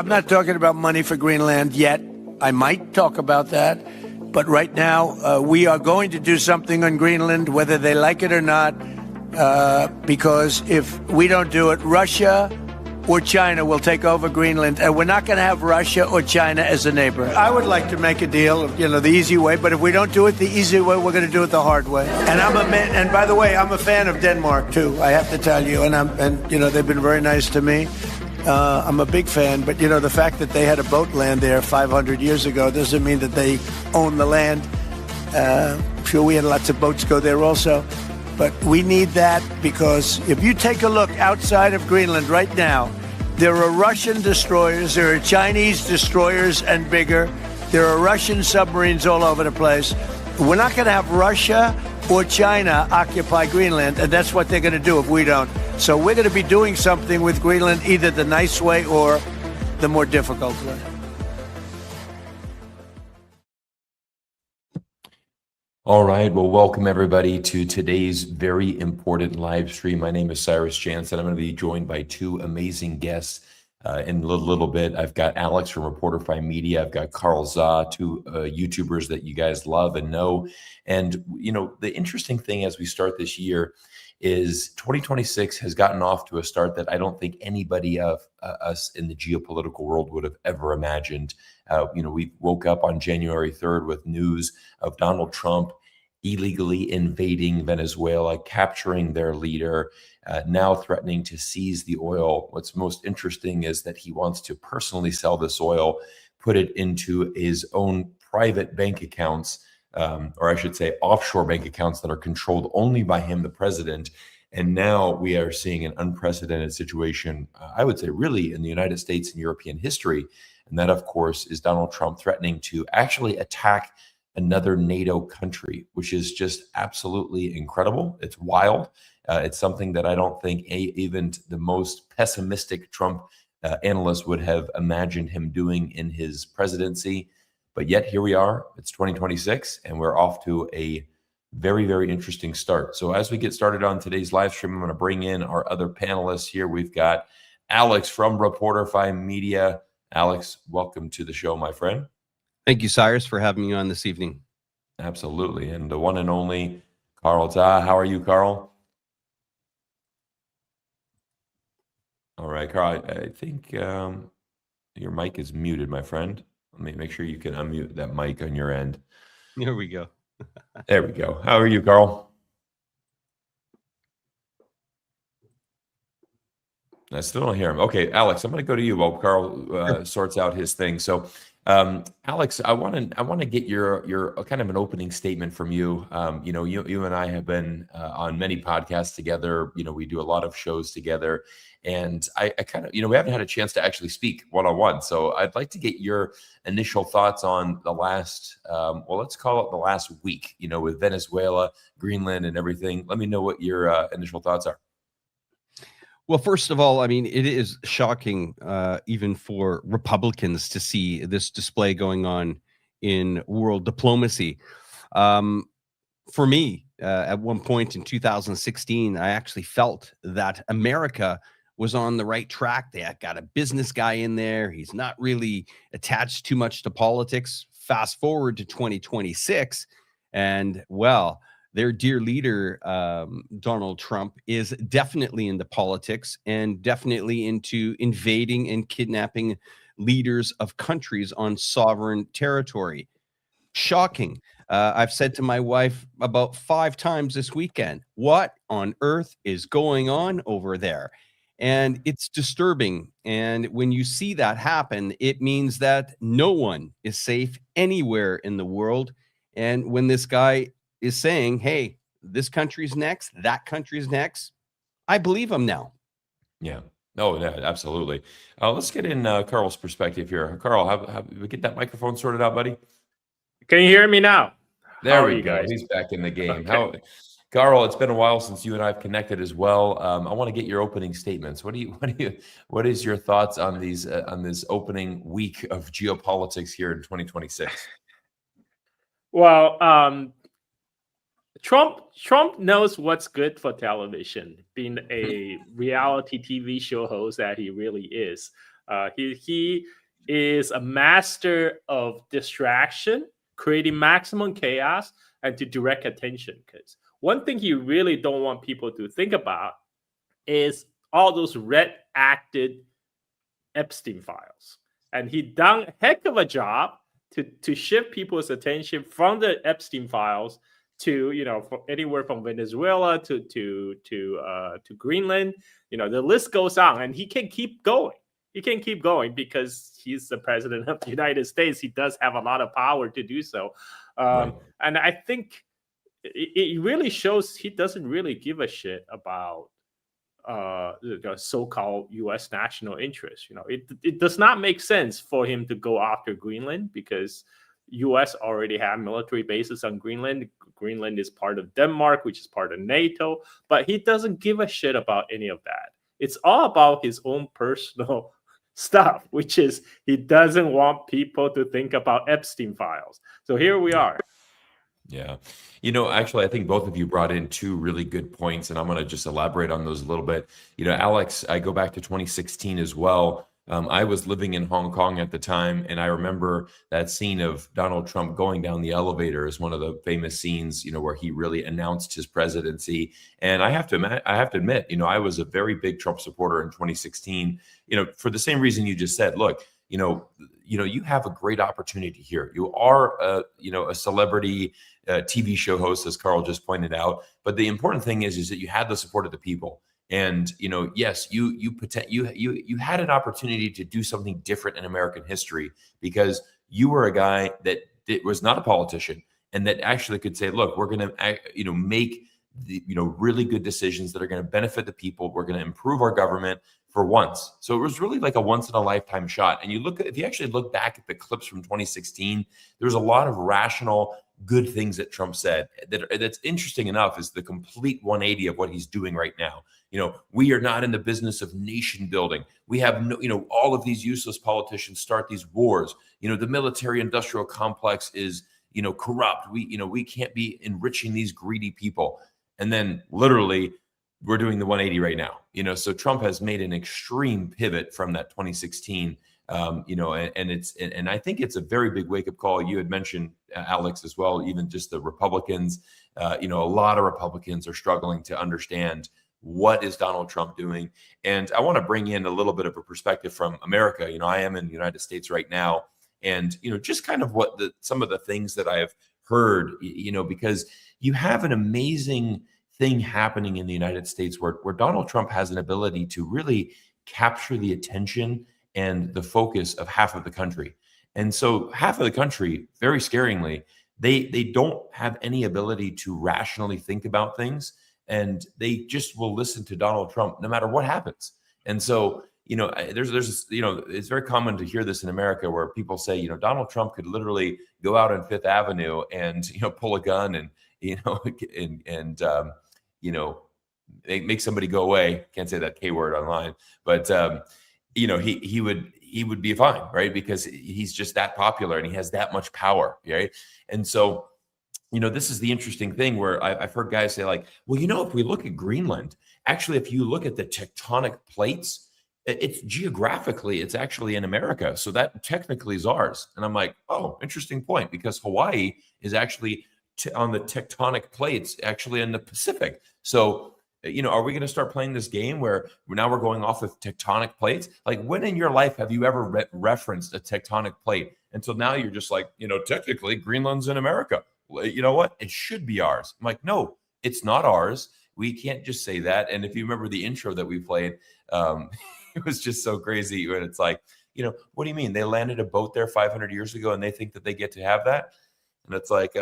I'm not talking about money for Greenland yet. I might talk about that. But right now, we are going to do something on Greenland, whether they like it or not, because if we don't do it, Russia or China will take over Greenland, and we're not going to have Russia or China as a neighbor. I would like to make a deal, the easy way, but if we don't do it the easy way, we're going to do it the hard way. And and by the way, I'm a fan of Denmark too. I have to tell you, and they've been very nice to me. I'm a big fan, but the fact that they had a boat land there 500 years ago doesn't mean that they own the land. I'm sure we had lots of boats go there also. But we need that because if you take a look outside of Greenland right now, there are Russian destroyers, there are Chinese destroyers and bigger, there are Russian submarines all over the place. We're not going to have Russia or China occupy Greenland, and that's what they're going to do if we don't. So we're going to be doing something with Greenland, either the nice way or the more difficult way. All right. Well, welcome everybody to today's very important live stream. My name is Cyrus Jansen. I'm going to be joined by two amazing guests in a little bit. I've got Alex from Reporterfy Media. I've got Carl Za, two YouTubers that you guys love and know. And, the interesting thing as we start this year is 2026 has gotten off to a start that I don't think anybody of us in the geopolitical world would have ever imagined. We woke up on January 3rd with news of Donald Trump illegally invading Venezuela, capturing their leader, now threatening to seize the oil. What's most interesting is that he wants to personally sell this oil, put it into his own private bank accounts, or I should say offshore bank accounts that are controlled only by him, the president. And now we are seeing an unprecedented situation, I would say really in the United States and European history. And that, of course, is Donald Trump threatening to actually attack another NATO country, which is just absolutely incredible. It's wild. It's something that I don't think even the most pessimistic Trump analyst would have imagined him doing in his presidency. But yet here we are. It's 2026, and we're off to a very, very interesting start. So as we get started on today's live stream, I'm going to bring in our other panelists here. We've got Alex from Reporterfy Media. Alex, welcome to the show, my friend. Thank you, Cyrus, for having me on this evening. Absolutely. And the one and only Carl Za. How are you, Carl? All right, Carl, I think your mic is muted, my friend. Let me make sure you can unmute that mic on your end. Here we go. There we go. How are you, Carl? I still don't hear him. Okay, Alex, I'm going to go to you while Carl sorts out his thing. So, Alex, I want to get your kind of an opening statement from you. You and I have been on many podcasts together. We do a lot of shows together, and I kind of, we haven't had a chance to actually speak one-on-one. So I'd like to get your initial thoughts on the last, let's call it the last week. With Venezuela, Greenland, and everything. Let me know what your initial thoughts are. Well, first of all, I mean, it is shocking even for Republicans to see this display going on in world diplomacy. For me, at one point in 2016, I actually felt that America was on the right track. They had got a business guy in there. He's not really attached too much to politics. Fast forward to 2026, and well, their dear leader, Donald Trump, is definitely into politics and definitely into invading and kidnapping leaders of countries on sovereign territory. Shocking. I've said to my wife about 5 times this weekend, what on earth is going on over there? And it's disturbing. And when you see that happen, it means that no one is safe anywhere in the world. And when this guy is saying, hey, this country's next, that country's next, I believe him now. Yeah. No, yeah, absolutely. Let's get in Carl's perspective here. Carl, how we get that microphone sorted out, buddy? Can you hear me now? There we go. Guys? He's back in the game. Okay. Carl, it's been a while since you and I have connected as well. I want to get your opening statements. What is your thoughts on these on this opening week of geopolitics here in 2026? Well, Trump knows what's good for television, being a reality TV show host that he really is. He is a master of distraction, creating maximum chaos, and to direct attention. Because one thing he really don't want people to think about is all those red-acted Epstein files. And he done a heck of a job to shift people's attention from the Epstein files to, from anywhere from Venezuela to Greenland. The list goes on, and he can keep going. He can keep going because he's the president of the United States. He does have a lot of power to do so. Right. And I think it really shows he doesn't really give a shit about the so-called U.S. national interest. It does not make sense for him to go after Greenland because U.S. already have military bases on Greenland. Greenland is part of Denmark, which is part of NATO, but he doesn't give a shit about any of that. It's all about his own personal stuff, which is he doesn't want people to think about Epstein files. So here we are. Yeah. Actually, I think both of you brought in two really good points, and I'm going to just elaborate on those a little bit. Alex, I go back to 2016 as well. I was living in Hong Kong at the time, and I remember that scene of Donald Trump going down the elevator is one of the famous scenes, where he really announced his presidency. And I have to admit, I was a very big Trump supporter in 2016, for the same reason you just said. Look, you have a great opportunity here. You are a celebrity TV show host, as Carl just pointed out. But the important thing is that you had the support of the people. And yes, you had an opportunity to do something different in American history because you were a guy that was not a politician and that actually could say, look, we're going to make really good decisions that are going to benefit the people. We're going to improve our government for once. So it was really like a once in a lifetime shot. And if you actually look back at the clips from 2016, there's a lot of rational, good things that Trump said that's interesting enough is the complete 180 of what he's doing right now. We are not in the business of nation building. We have all of these useless politicians start these wars. The military industrial complex is, corrupt. We can't be enriching these greedy people. And then literally we're doing the 180 right now, so Trump has made an extreme pivot from that 2016, and I think it's a very big wake up call. You had mentioned, Alex, as well, even just the Republicans, a lot of Republicans are struggling to understand what is Donald Trump doing. And I want to bring in a little bit of a perspective from America. I am in the United States right now, and, just kind of what some of the things that I have heard, because you have an amazing thing happening in the United States where Donald Trump has an ability to really capture the attention and the focus of half of the country. And so half of the country, very scaringly, they don't have any ability to rationally think about things, and they just will listen to Donald Trump no matter what happens. And so, there's it's very common to hear this in America where people say, Donald Trump could literally go out on Fifth Avenue and, pull a gun and, make somebody go away. Can't say that K word online, but he would be fine, right? Because he's just that popular and he has that much power, right? And so, this is the interesting thing where I've heard guys say like, well, if we look at Greenland, actually, if you look at the tectonic plates, it's geographically, it's actually in America. So that technically is ours. And I'm like, oh, interesting point, because Hawaii is actually on the tectonic plates, actually in the Pacific. So, are we going to start playing this game where now we're going off of tectonic plates? Like, when in your life have you ever referenced a tectonic plate? Until now, you're just like, technically Greenland's in America. You know what? It should be ours. I'm like, no, it's not ours. We can't just say that. And if you remember the intro that we played, it was just so crazy. And it's like, what do you mean? They landed a boat there 500 years ago and they think that they get to have that? And it's like,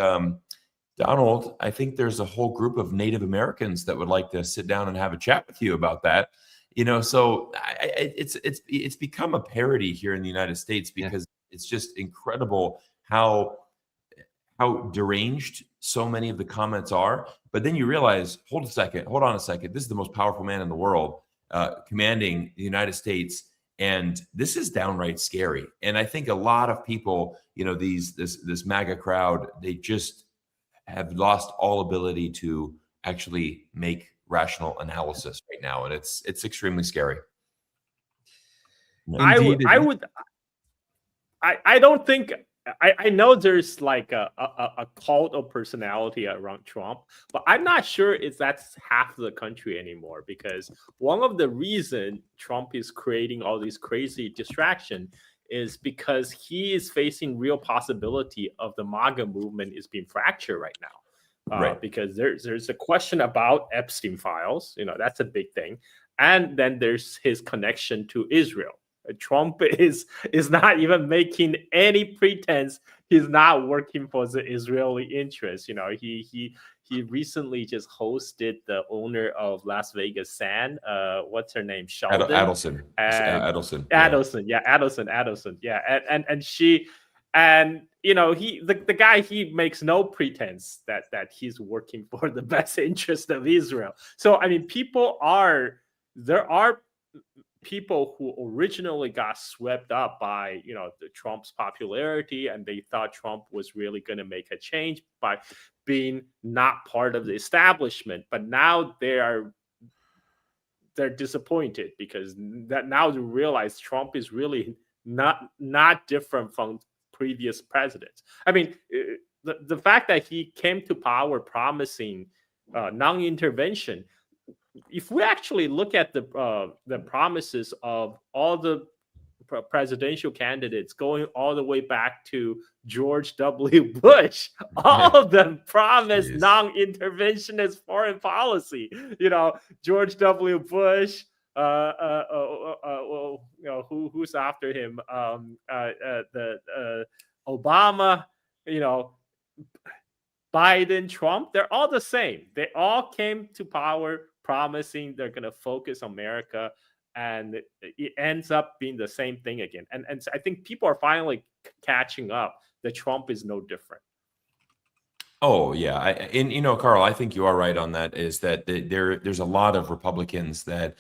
Donald, I think there's a whole group of Native Americans that would like to sit down and have a chat with you about that. So it's become a parody here in the United States because it's just incredible how deranged so many of the comments are. But then you realize, hold on a second. This is the most powerful man in the world, commanding the United States. And this is downright scary. And I think a lot of people, this MAGA crowd, they just have lost all ability to actually make rational analysis right now. And it's extremely scary. I would. I don't think. I know there's like a cult of personality around Trump, but I'm not sure if that's half the country anymore. Because one of the reason Trump is creating all these crazy distraction is because he is facing real possibility of the MAGA movement is being fractured right now. Right. Because there's a question about Epstein files, that's a big thing, and then there's his connection to Israel. Trump is not even making any pretense he's not working for the Israeli interest. He recently just hosted the owner of Las Vegas Sand. What's her name? Sheldon Adelson. Adelson. Adelson. Yeah, and she. And the guy, he makes no pretense that he's working for the best interest of Israel. So I mean, there are people who originally got swept up by the Trump's popularity, and they thought Trump was really going to make a change by being not part of the establishment. But now they're disappointed because now they realize Trump is really not different from previous presidents. I mean, the fact that he came to power promising non-intervention. If we actually look at the promises of all the presidential candidates going all the way back to George W. Bush, all of them promised non-interventionist foreign policy. George W. Bush, who's after him? Obama, Biden, Trump, they're all the same. They all came to power promising they're going to focus on America, and it ends up being the same thing again. And I think people are finally catching up that Trump is no different. Oh yeah, Carl, I think you are right on that. Is that there's a lot of Republicans that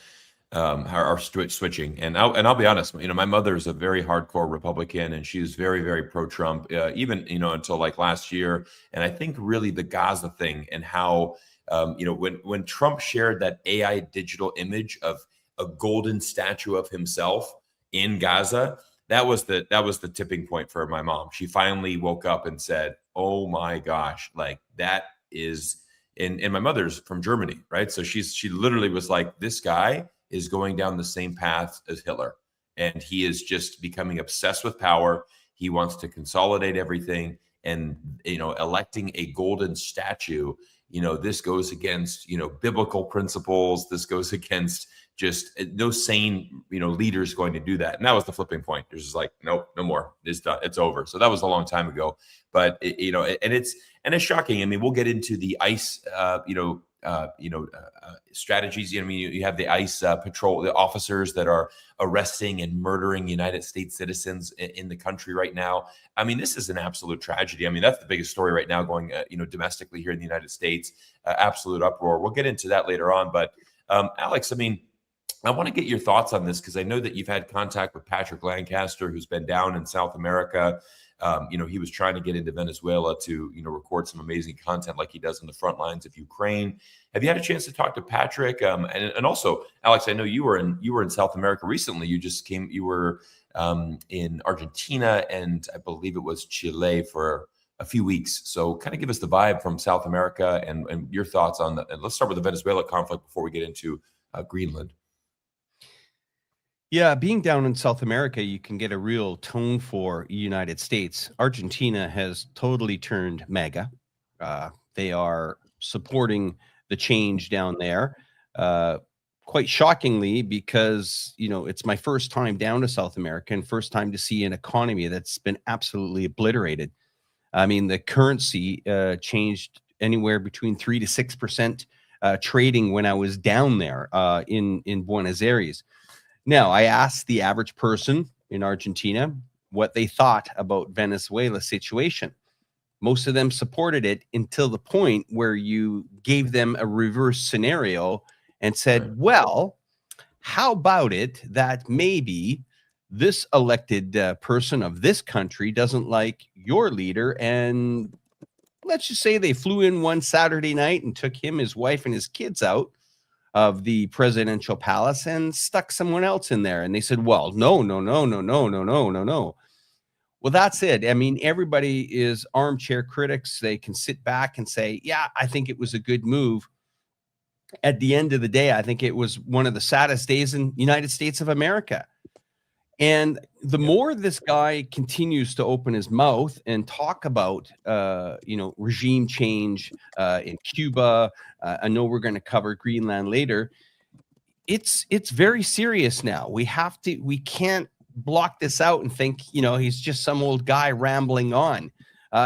are switching, and I'll be honest. My mother's a very hardcore Republican, and she's very, very pro-Trump, even until like last year. And I think really the Gaza thing and how when Trump shared that AI digital image of a golden statue of himself in Gaza, that was the tipping point for my mom. She finally woke up and said, "Oh my gosh, like that is." And my mother's from Germany, right? So she literally was like, "This guy is going down the same path as Hitler, and he is just becoming obsessed with power. He wants to consolidate everything, and electing a golden statue. This goes against biblical principles. This goes against just no sane leaders going to do that." And that was the flipping point. There's just like, nope, no more. It's done. It's over. So that was a long time ago. But it's shocking. I mean, we'll get into the ICE strategies. You have the ICE patrol, the officers that are arresting and murdering United States citizens in the country right now. I mean, this is an absolute tragedy. I mean, that's the biggest story right now going, domestically here in the United States. Absolute uproar. We'll get into that later on. But Alex, I mean, I want to get your thoughts on this because I know that you've had contact with Patrick Lancaster, who's been down in South America. He was trying to get into Venezuela to, record some amazing content like he does on the front lines of Ukraine. Have you had a chance to talk to Patrick? And also, Alex, I know you were in South America recently. You were in Argentina and I believe it was Chile for a few weeks. So kind of give us the vibe from South America and your thoughts on that. And let's start with the Venezuela conflict before we get into Greenland. Yeah, being down in South America, you can get a real tone for United States. Argentina has totally turned MAGA. They are supporting the change down there, quite shockingly, because, it's my first time down to South America and first time to see an economy that's been absolutely obliterated. I mean, the currency changed anywhere between 3 to 6% trading when I was down there in Buenos Aires. Now, I asked the average person in Argentina what they thought about Venezuela's situation. Most of them supported it until the point where you gave them a reverse scenario and said, well, how about it that maybe this elected person of this country doesn't like your leader, and let's just say they flew in one Saturday night and took him, his wife, and his kids out. of the presidential palace and stuck someone else in there. And they said, well, no. Well, that's it. I mean, everybody is armchair critics. They can sit back and say, yeah, I think it was a good move. At the end of the day, I think it was one of the saddest days in the United States of America. And the more this guy continues to open his mouth and talk about, regime change in Cuba, I know we're going to cover Greenland later. It's very serious now. We can't block this out and think, he's just some old guy rambling on.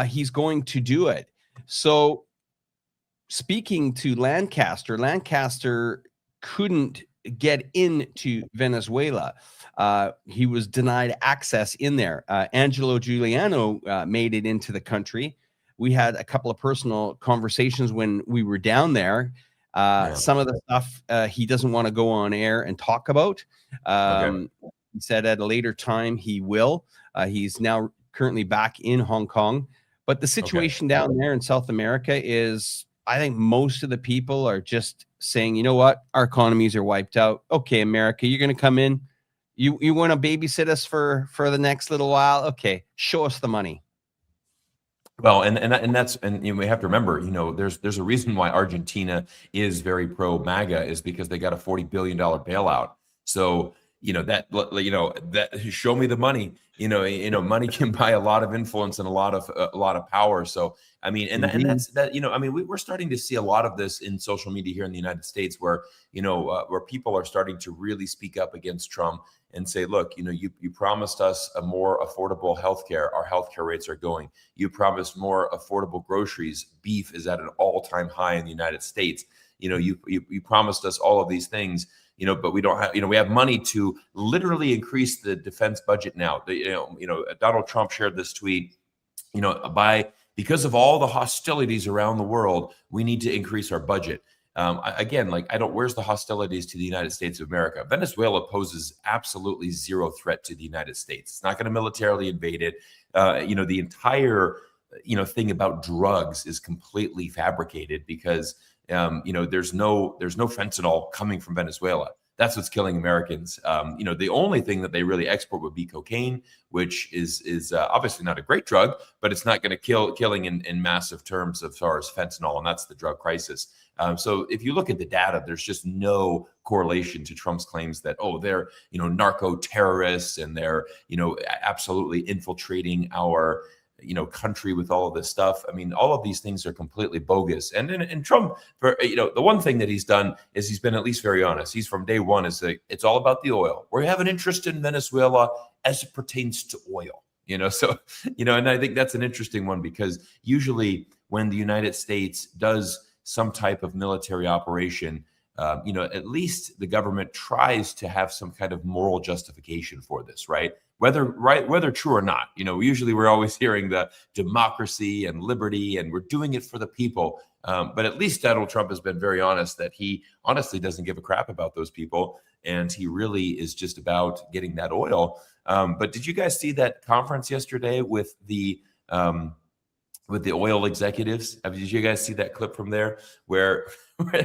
He's going to do it. So speaking to Lancaster couldn't get into Venezuela. He was denied access in there. Angelo Giuliano made it into the country. We had a couple of personal conversations when we were down there. Some of the stuff he doesn't want to go on air and talk about. He said at a later time he will. He's now currently back in Hong Kong. But the situation down there in South America is, I think most of the people are just saying, you know what, our economies are wiped out. Okay, America, you're going to come in. You want to babysit us for the next little while? Okay, show us the money. Well, and we have to remember, there's a reason why Argentina is very pro MAGA, is because they got a $40 billion bailout. So that show me the money. Money can buy a lot of influence and a lot of power. So I mean, and that's that. We're starting to see a lot of this in social media here in the United States, where where people are starting to really speak up against Trump and say, look, you promised us a more affordable healthcare. Our healthcare rates are going. You promised more affordable groceries. Beef is at an all-time high in the United States. You promised us all of these things. But we don't have, we have money to literally increase the defense budget now. Donald Trump shared this tweet, because of all the hostilities around the world, we need to increase our budget. Where's the hostilities to the United States of America? Venezuela poses absolutely zero threat to the United States. It's not going to militarily invade it. The entire, thing about drugs is completely fabricated because there's no fentanyl coming from Venezuela. That's what's killing Americans. The only thing that they really export would be cocaine, which is obviously not a great drug, but it's not going to killing in massive terms as far as fentanyl, and that's the drug crisis. So if you look at the data, there's just no correlation to Trump's claims that, they're narco terrorists and they're absolutely infiltrating our country with all of this stuff. I mean, all of these things are completely bogus. And Trump, the one thing that he's done is he's been at least very honest. He's from day one is like, it's all about the oil. We have an interest in Venezuela as it pertains to oil. And I think that's an interesting one, because usually when the United States does some type of military operation, at least the government tries to have some kind of moral justification for this, right? Whether true or not, usually we're always hearing the democracy and liberty, and we're doing it for the people. But at least Donald Trump has been very honest that he honestly doesn't give a crap about those people, and he really is just about getting that oil. But did you guys see that conference yesterday with the oil executives? Did you guys see that clip from there where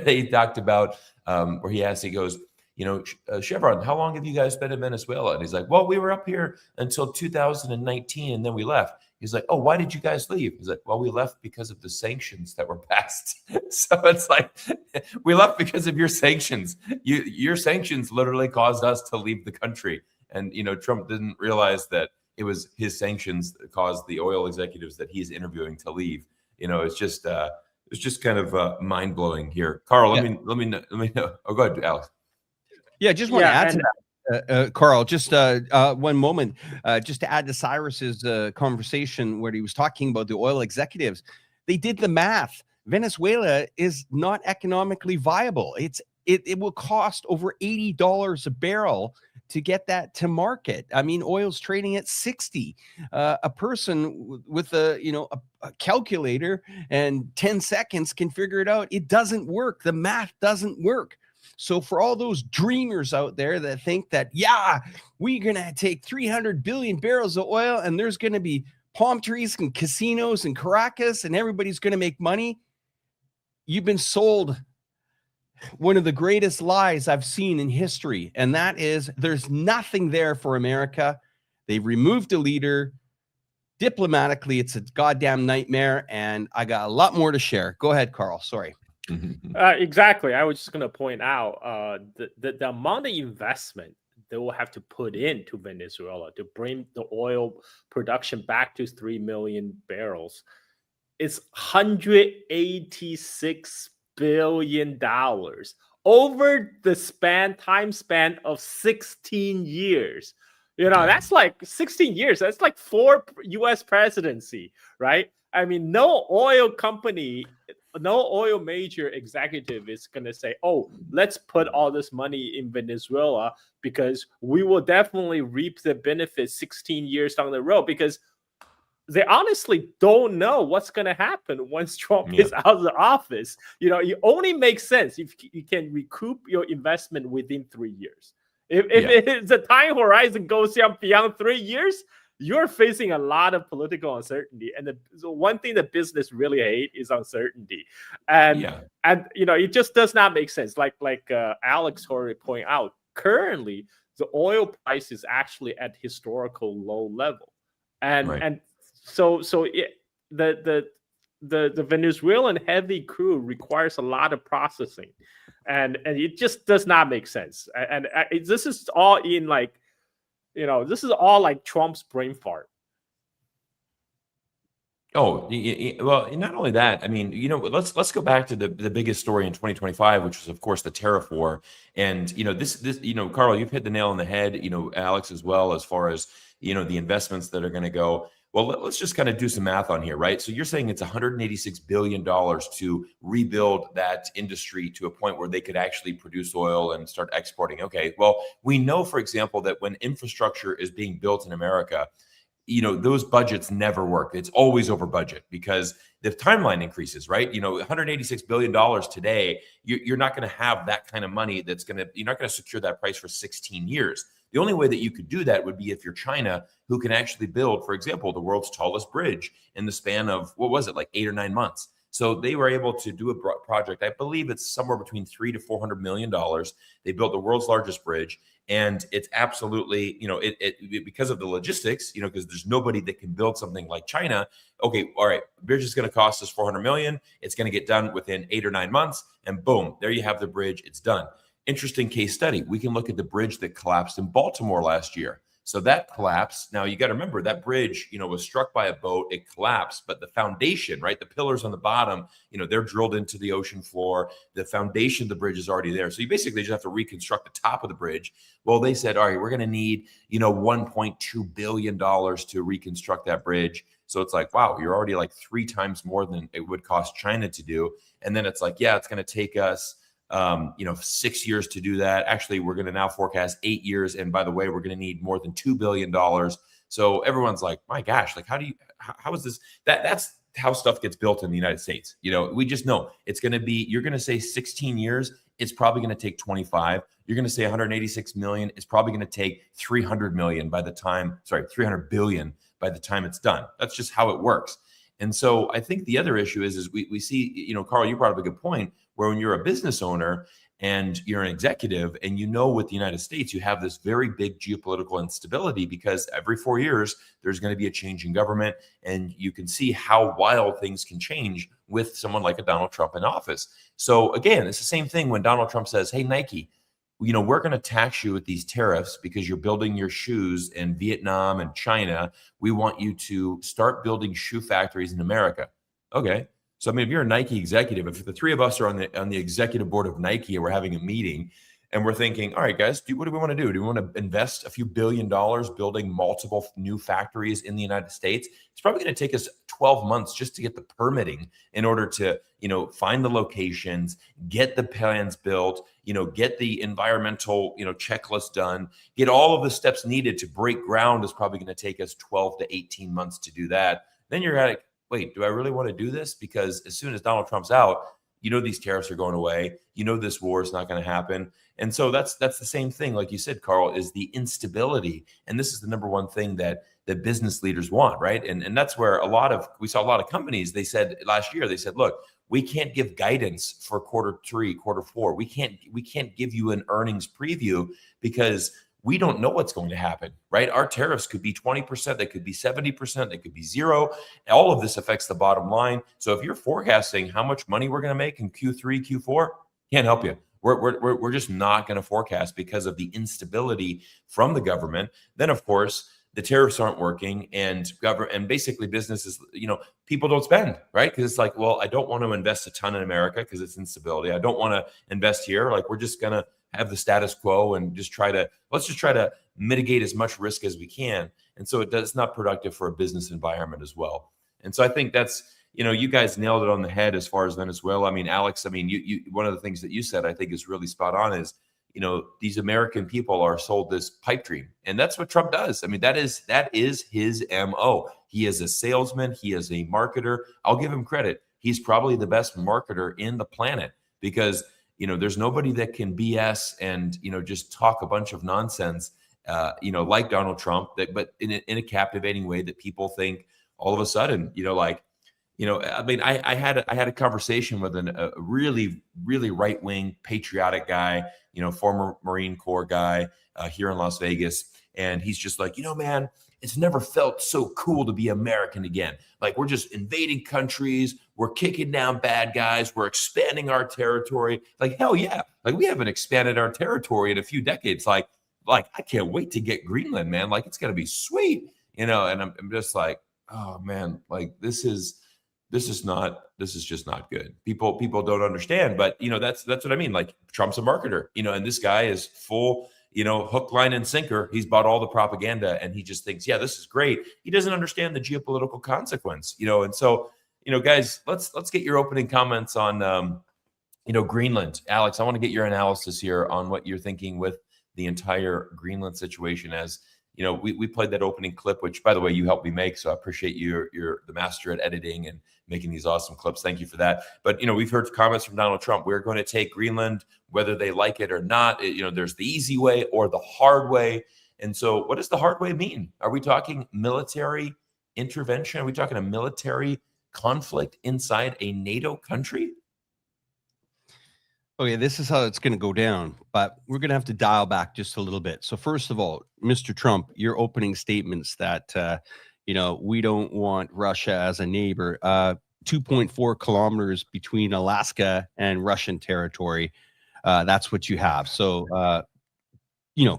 they talked about where he goes, Chevron, how long have you guys been in Venezuela? And he's like, well, we were up here until 2019 and then we left. He's like, oh, why did you guys leave? He's like, well, we left because of the sanctions that were passed. So it's like, we left because of your sanctions. Your sanctions literally caused us to leave the country. And, Trump didn't realize that it was his sanctions that caused the oil executives that he's interviewing to leave. It's just kind of mind blowing here. Carl, let me know. Oh, go ahead, Alex. Yeah, just want to add to that, Carl, just one moment, just to add to Cyrus's conversation where he was talking about the oil executives. They did the math. Venezuela is not economically viable. It will cost over $80 a barrel to get that to market. I mean, oil's trading at 60. A person with a calculator and 10 seconds can figure it out. It doesn't work. The math doesn't work. So for all those dreamers out there that think that, we're going to take 300 billion barrels of oil and there's going to be palm trees and casinos in Caracas and everybody's going to make money, you've been sold one of the greatest lies I've seen in history, and that is there's nothing there for America. They removed a leader. Diplomatically, it's a goddamn nightmare, and I got a lot more to share. Go ahead, Carl. Sorry. Exactly. I was just going to point out the amount of investment they will have to put into Venezuela to bring the oil production back to 3 million barrels. It's $186 billion over the time span of 16 years. That's like 16 years. That's like 4 U.S. presidency, right? I mean, no oil major executive is going to say, oh, let's put all this money in Venezuela because we will definitely reap the benefits 16 years down the road, because they honestly don't know what's going to happen once Trump is out of the office. It only makes sense if you can recoup your investment within 3 years. If the time horizon goes beyond 3 years, you're facing a lot of political uncertainty. And the one thing that business really hate is uncertainty. And it just does not make sense. Like Alex already pointed out, currently the oil price is actually at historical low level. And so the Venezuelan heavy crude requires a lot of processing, and it just does not make sense. And this is all in this is all like Trump's brain fart. Oh, well, not only that, I mean, let's go back to the biggest story in 2025, which was, of course, the tariff war. And, this, Carl, you've hit the nail on the head, Alex as well, as far as, the investments that are going to go. Well, let's just kind of do some math on here, right? So you're saying it's $186 billion to rebuild that industry to a point where they could actually produce oil and start exporting. Okay, well, we know, for example, that when infrastructure is being built in America, those budgets never work. It's always over budget because the timeline increases, right? $186 billion today, you're not going to have that kind of money you're not going to secure that price for 16 years. The only way that you could do that would be if you're China, who can actually build, for example, the world's tallest bridge in the span of, what was it, like 8 or 9 months. So they were able to do a project. I believe it's somewhere between $300 to $400 million. They built the world's largest bridge. And it's absolutely, because of the logistics, because there's nobody that can build something like China. Okay, all right, bridge is going to cost us $400 million. It's going to get done within 8 or 9 months. And boom, there you have the bridge. It's done. Interesting case study. We can look at the bridge that collapsed in Baltimore last year. So that collapse, now you got to remember that bridge, was struck by a boat, it collapsed, but the foundation, right, the pillars on the bottom, they're drilled into the ocean floor. The foundation of the bridge is already there. So you basically just have to reconstruct the top of the bridge. Well, they said, all right, we're going to need, $1.2 billion to reconstruct that bridge. So it's like, wow, you're already like 3 times more than it would cost China to do. And then it's like, yeah, it's going to take us 6 years to do that. Actually, we're going to now forecast 8 years. And by the way, we're going to need more than $2 billion. So everyone's like, my gosh, like, how is this? That's how stuff gets built in the United States. We just know it's going to be, you're going to say 16 years. It's probably going to take 25. You're going to say 186 million. It's probably going to take 300 billion by the time it's done. That's just how it works. And so I think the other issue is we see, Carl, you brought up a good point, where when you're a business owner and you're an executive and with the United States, you have this very big geopolitical instability because every 4 years, there's going to be a change in government. And you can see how wild things can change with someone like a Donald Trump in office. So again, it's the same thing when Donald Trump says, hey, Nike, we're going to tax you with these tariffs because you're building your shoes in Vietnam and China. We want you to start building shoe factories in America. Okay. So, I mean, if you're a Nike executive, if the 3 of us are on the executive board of Nike and we're having a meeting and we're thinking, all right, guys, what do we want to do? Do we want to invest a few $1 billion building multiple new factories in the United States? It's probably going to take us 12 months just to get the permitting in order to, find the locations, get the plans built, get the environmental, checklist done, get all of the steps needed to break ground is probably going to take us 12 to 18 months to do that. Then you're like, wait, do I really want to do this? Because as soon as Donald Trump's out, these tariffs are going away. This war is not going to happen. And so that's the same thing, like you said, Carl, is the instability. And this is the number one thing that business leaders want, right? And that's where we saw a lot of companies, they said last year, look, we can't give guidance for quarter 3, quarter 4. We can't give you an earnings preview because we don't know what's going to happen, right? Our tariffs could be 20%, they could be 70%, they could be 0. All of this affects the bottom line. So if you're forecasting how much money we're going to make in Q3, Q4, can't help you. We're just not going to forecast because of the instability from the government. Then, of course, the tariffs aren't working, and basically businesses, people don't spend, right? Because it's like, well, I don't want to invest a ton in America because it's instability. I don't want to invest here. Like, we're just going to have the status quo and let's just try to mitigate as much risk as we can. And so it's not productive for a business environment as well. And so I think that's, you guys nailed it on the head as far as Venezuela. I mean, Alex, you one of the things that you said, I think is really spot on is, these American people are sold this pipe dream. And that's what Trump does. I mean, that is his MO. He is a salesman. He is a marketer. I'll give him credit. He's probably the best marketer in the planet because, there's nobody that can BS and, just talk a bunch of nonsense, like Donald Trump, but in a captivating way that people think all of a sudden, I had a conversation with a really, really right-wing patriotic guy, former Marine Corps guy here in Las Vegas. And he's just like, man, it's never felt so cool to be American again. Like, we're just invading countries. We're kicking down bad guys. We're expanding our territory. Like, hell yeah. Like, we haven't expanded our territory in a few decades. Like I can't wait to get Greenland, man. Like, it's going to be sweet, and I'm just like, oh man, like this is just not good. People don't understand, but that's what I mean. Like, Trump's a marketer, and this guy is full, hook, line, and sinker. He's bought all the propaganda, and he just thinks, yeah, this is great. He doesn't understand the geopolitical consequence, and so, guys, let's get your opening comments on, Greenland. Alex, I want to get your analysis here on what you're thinking with the entire Greenland situation. As we played that opening clip, which, by the way, you helped me make, so I appreciate you're the master at editing and making these awesome clips. Thank you for that. But we've heard comments from Donald Trump. We're going to take Greenland, whether they like it or not. There's the easy way or the hard way. And so, what does the hard way mean? Are we talking military intervention? Are we talking a military conflict inside a NATO country? Okay, this is how it's going to go down, but we're going to have to dial back just a little bit. So first of all, Mr. Trump, your opening statements that, we don't want Russia as a neighbor, 2.4 kilometers between Alaska and Russian territory. That's what you have. So,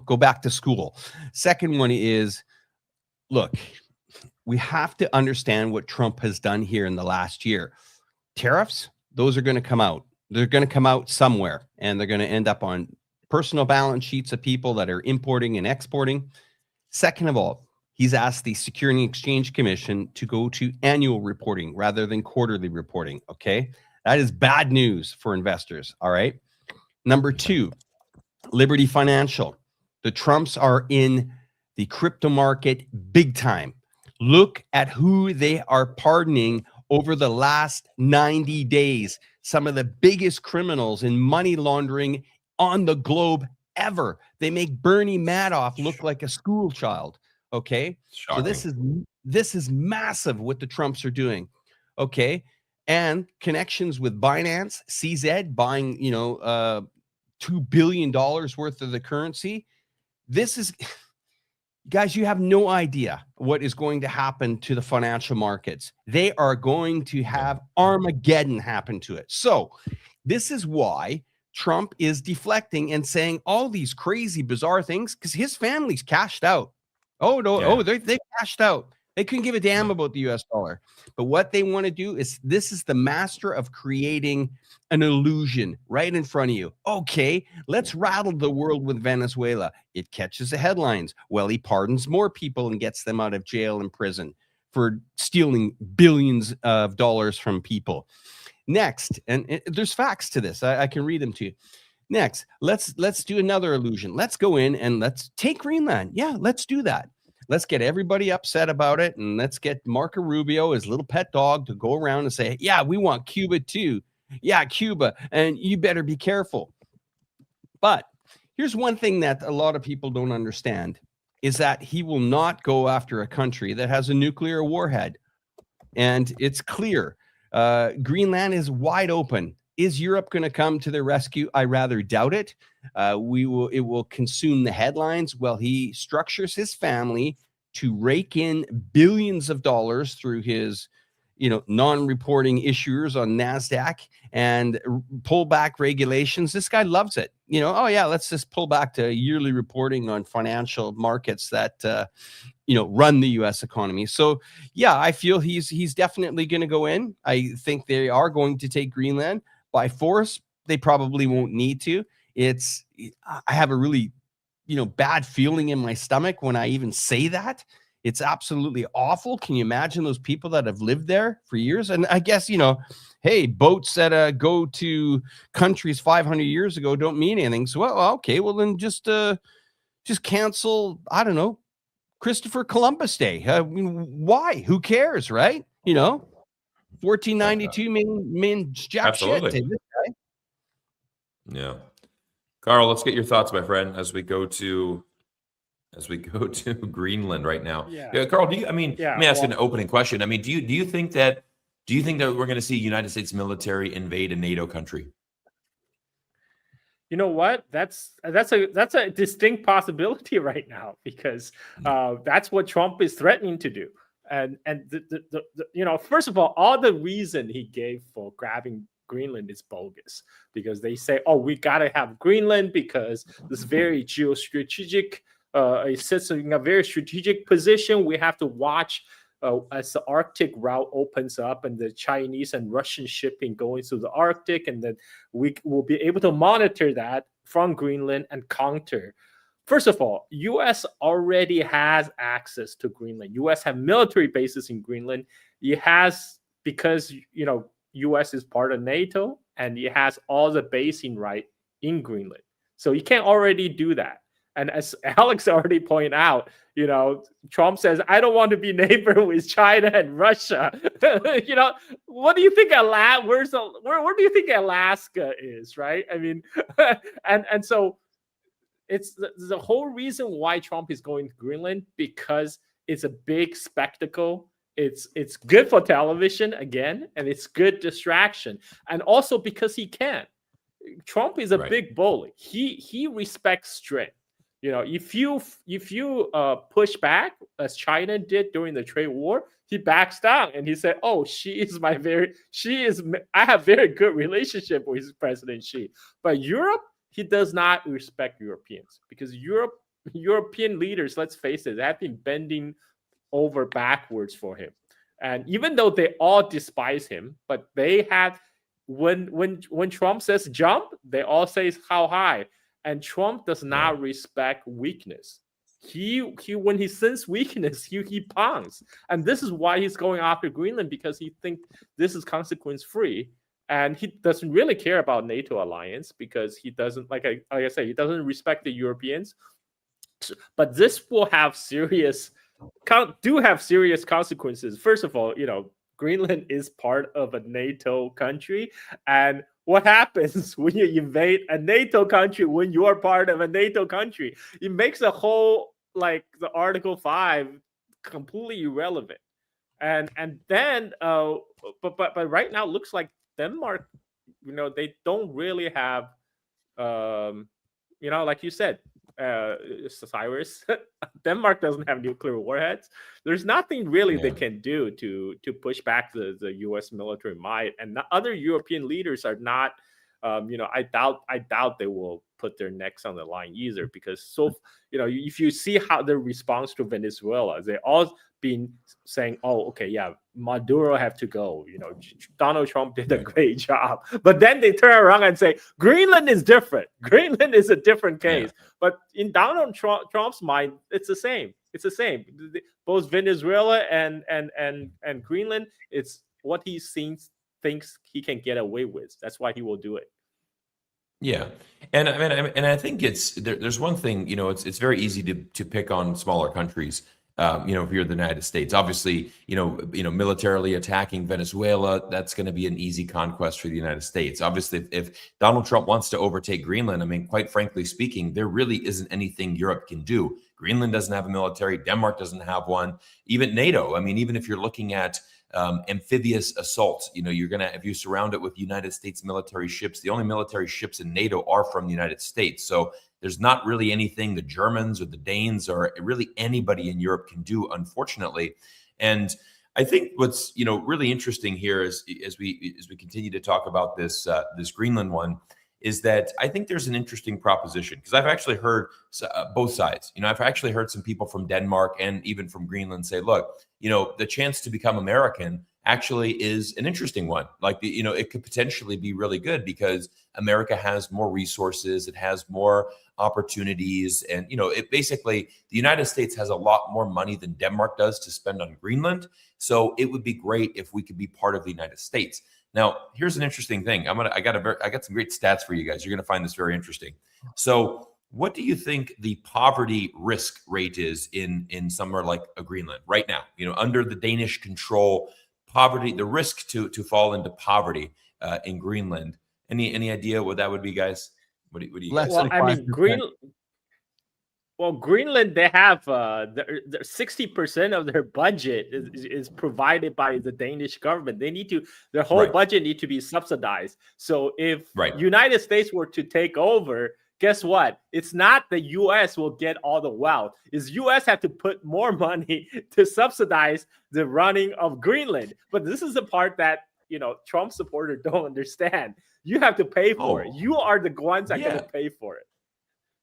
go back to school. Second one is, look, we have to understand what Trump has done here in the last year. Tariffs, those are going to come out. They're going to come out somewhere, and they're going to end up on personal balance sheets of people that are importing and exporting. Second of all, he's asked the Security and Exchange Commission to go to annual reporting rather than quarterly reporting. Okay. That is bad news for investors. All right. Number 2, Liberty Financial. The Trumps are in the crypto market big time. Look at who they are pardoning over the last 90 days. Some of the biggest criminals in money laundering on the globe ever. They make Bernie Madoff look like a school child. Okay. Shocking. So this is massive what the Trumps are doing. Okay. And connections with Binance, CZ buying, $2 billion worth of the currency. This is, guys, you have no idea what is going to happen to the financial markets. They are going to have Armageddon happen to it. So this is why Trump is deflecting and saying all these crazy, bizarre things, because his family's cashed out. Oh, no. Yeah. Oh, they cashed out. They couldn't give a damn about the US dollar. But what they want to do is, this is the master of creating an illusion right in front of you. Okay, let's rattle the world with Venezuela. It catches the headlines. Well, he pardons more people and gets them out of jail and prison for stealing billions of dollars from people. Next, and there's facts to this. I can read them to you. Next, let's do another illusion. Let's go in and let's take Greenland. Yeah, let's do that. Let's get everybody upset about it, and let's get Marco Rubio, his little pet dog, to go around and say, yeah, we want Cuba too. Yeah, Cuba, and you better be careful. But here's one thing that a lot of people don't understand, is that he will not go after a country that has a nuclear warhead. And it's clear. Greenland is wide open. Is Europe going to come to their rescue? I rather doubt it. It will consume the headlines while he structures his family to rake in billions of dollars through his, non-reporting issuers on NASDAQ and pull back regulations. This guy loves it. Oh yeah, let's just pull back to yearly reporting on financial markets that, run the U.S. economy. So yeah, I feel he's definitely going to go in. I think they are going to take Greenland by force. They probably won't need to. I have a really, bad feeling in my stomach when I even say that. It's absolutely awful. Can you imagine those people that have lived there for years? And I guess, hey, boats that go to countries 500 years ago don't mean anything. So, well, okay, well then just cancel, I don't know, Christopher Columbus Day. Why? Who cares, right? 1492 mean jack Absolutely. shit to this guy. Yeah. Carl, let's get your thoughts, my friend, as we go to Greenland right now. Yeah. Carl, let me ask an opening question. I mean, do you think that we're going to see United States military invade a NATO country? You know what? That's a distinct possibility right now, because that's what Trump is threatening to do. And first of all the reason he gave for grabbing Greenland is bogus, because they say, oh, we got to have Greenland because this very geostrategic, it sits in a very strategic position. We have to watch as the Arctic route opens up and the Chinese and Russian shipping going through the Arctic, and then we will be able to monitor that from Greenland and counter. First of all, U.S. already has access to Greenland. U.S. have military bases in Greenland. It has, because, U.S. is part of NATO, and it has all the basing right in Greenland. So you can already do that. And as Alex already pointed out, Trump says, I don't want to be neighbor with China and Russia. What do you think where do you think Alaska is, right? I mean, and so it's the whole reason why Trump is going to Greenland, because it's a big spectacle. It's good for television again, and it's good distraction, and also because he can. Trump is a big bully. He respects strength. If you push back, as China did during the trade war, he backs down and he said, "Oh, I have very good relationship with President Xi." But Europe, he does not respect Europeans, because European leaders, let's face it, have been bending over backwards for him. And even though they all despise him, but they have, when Trump says jump, they all say how high. And Trump does not respect weakness. He when he senses weakness, he pounds. And this is why he's going after Greenland, because he thinks this is consequence free. And he doesn't really care about NATO alliance, because he doesn't, like I said, he doesn't respect the Europeans. But this will have serious consequences. First of all, Greenland is part of a NATO country, and what happens when you invade a NATO country when you are part of a NATO country? It makes the whole, the Article 5 completely irrelevant. And then but right now it looks like Denmark, they don't really have like you said, Cyrus, Denmark doesn't have nuclear warheads. There's nothing really they can do to push back the U.S. military might, and other European leaders are not. I doubt they will put their necks on the line either, because if you see how their response to Venezuela, they all been saying, "Oh, okay, yeah, Maduro have to go." Donald Trump did a great job, but then they turn around and say Greenland is different. Greenland is a different case. Yeah. But in Donald Trump's mind, it's the same. It's the same. Both Venezuela and Greenland, it's what he thinks he can get away with. That's why he will do it. Yeah, and I think there's one thing. It's very easy to pick on smaller countries. if you're the United States. Obviously, militarily attacking Venezuela, that's going to be an easy conquest for the United States. Obviously, if Donald Trump wants to overtake Greenland, I mean, quite frankly speaking, there really isn't anything Europe can do. Greenland doesn't have a military. Denmark doesn't have one. Even NATO. I mean, even if you're looking at amphibious assault, if you surround it with United States military ships, the only military ships in NATO are from the United States. So there's not really anything the Germans or the Danes or really anybody in Europe can do, unfortunately. And I think what's really interesting here is as we continue to talk about this Greenland one, is that I think there's an interesting proposition, because I've actually heard both sides. I've actually heard some people from Denmark and even from Greenland say, look, the chance to become American actually is an interesting one. Like, it could potentially be really good because America has more resources, it has more opportunities, and it basically, the United States has a lot more money than Denmark does to spend on Greenland. So it would be great if we could be part of the United States. Now, here's an interesting thing. I got some great stats for you guys. You're going to find this very interesting. So, what do you think the poverty risk rate is in somewhere like a Greenland right now? Under the Danish control, poverty, the risk to fall into poverty in Greenland. Any idea what that would be, guys? What do you guys? Well, I mean, Greenland, they have 60% of their budget is provided by the Danish government. Their whole budget need to be subsidized. So if United States were to take over, guess what? It's not the U.S. will get all the wealth. It's U.S. have to put more money to subsidize the running of Greenland. But this is the part that Trump supporters don't understand. You have to pay for it. You are the ones that are going to pay for it.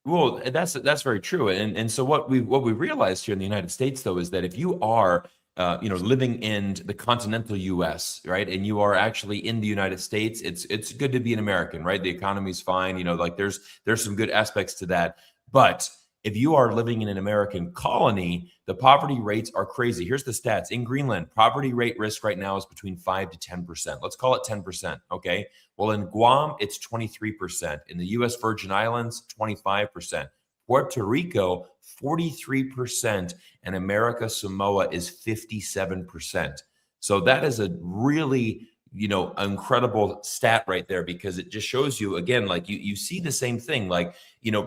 Well, that's very true. And so what we realized here in the United States, though, is that if you are living in the continental U.S., right, and you are actually in the United States, it's good to be an American, right? The economy's fine, there's some good aspects to that. But if you are living in an American colony, the poverty rates are crazy. Here's the stats. In Greenland, poverty rate risk right now is between 5 to 10%. Let's call it 10%, okay? Well, in Guam, it's 23%. In the U.S. Virgin Islands, 25%. Puerto Rico, 43%. And America Samoa is 57%. So that is a really incredible stat right there, because it just shows you, again, like you see the same thing. Like,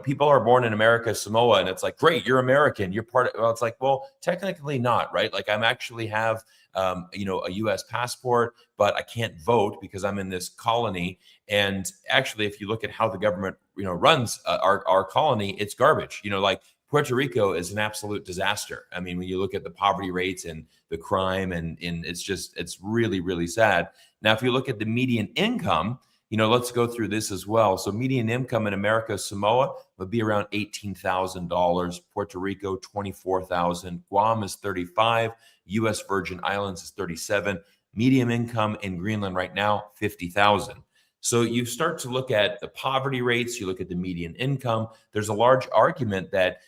people are born in America Samoa, and it's like, great, you're American, you're part of, well, it's like, well, technically not, right? Like, I'm actually have a U.S. passport, but I can't vote because I'm in this colony. And actually, if you look at how the government runs our colony, it's garbage. Like, Puerto Rico is an absolute disaster. I mean, when you look at the poverty rates and the crime, and it's really, really sad. Now, if you look at the median income, let's go through this as well. So median income in America Samoa would be around $18,000. Puerto Rico, $24,000. Guam is $35,000. U.S. Virgin Islands is $37,000. Median income in Greenland right now, $50,000. So you start to look at the poverty rates, you look at the median income. There's a large argument that,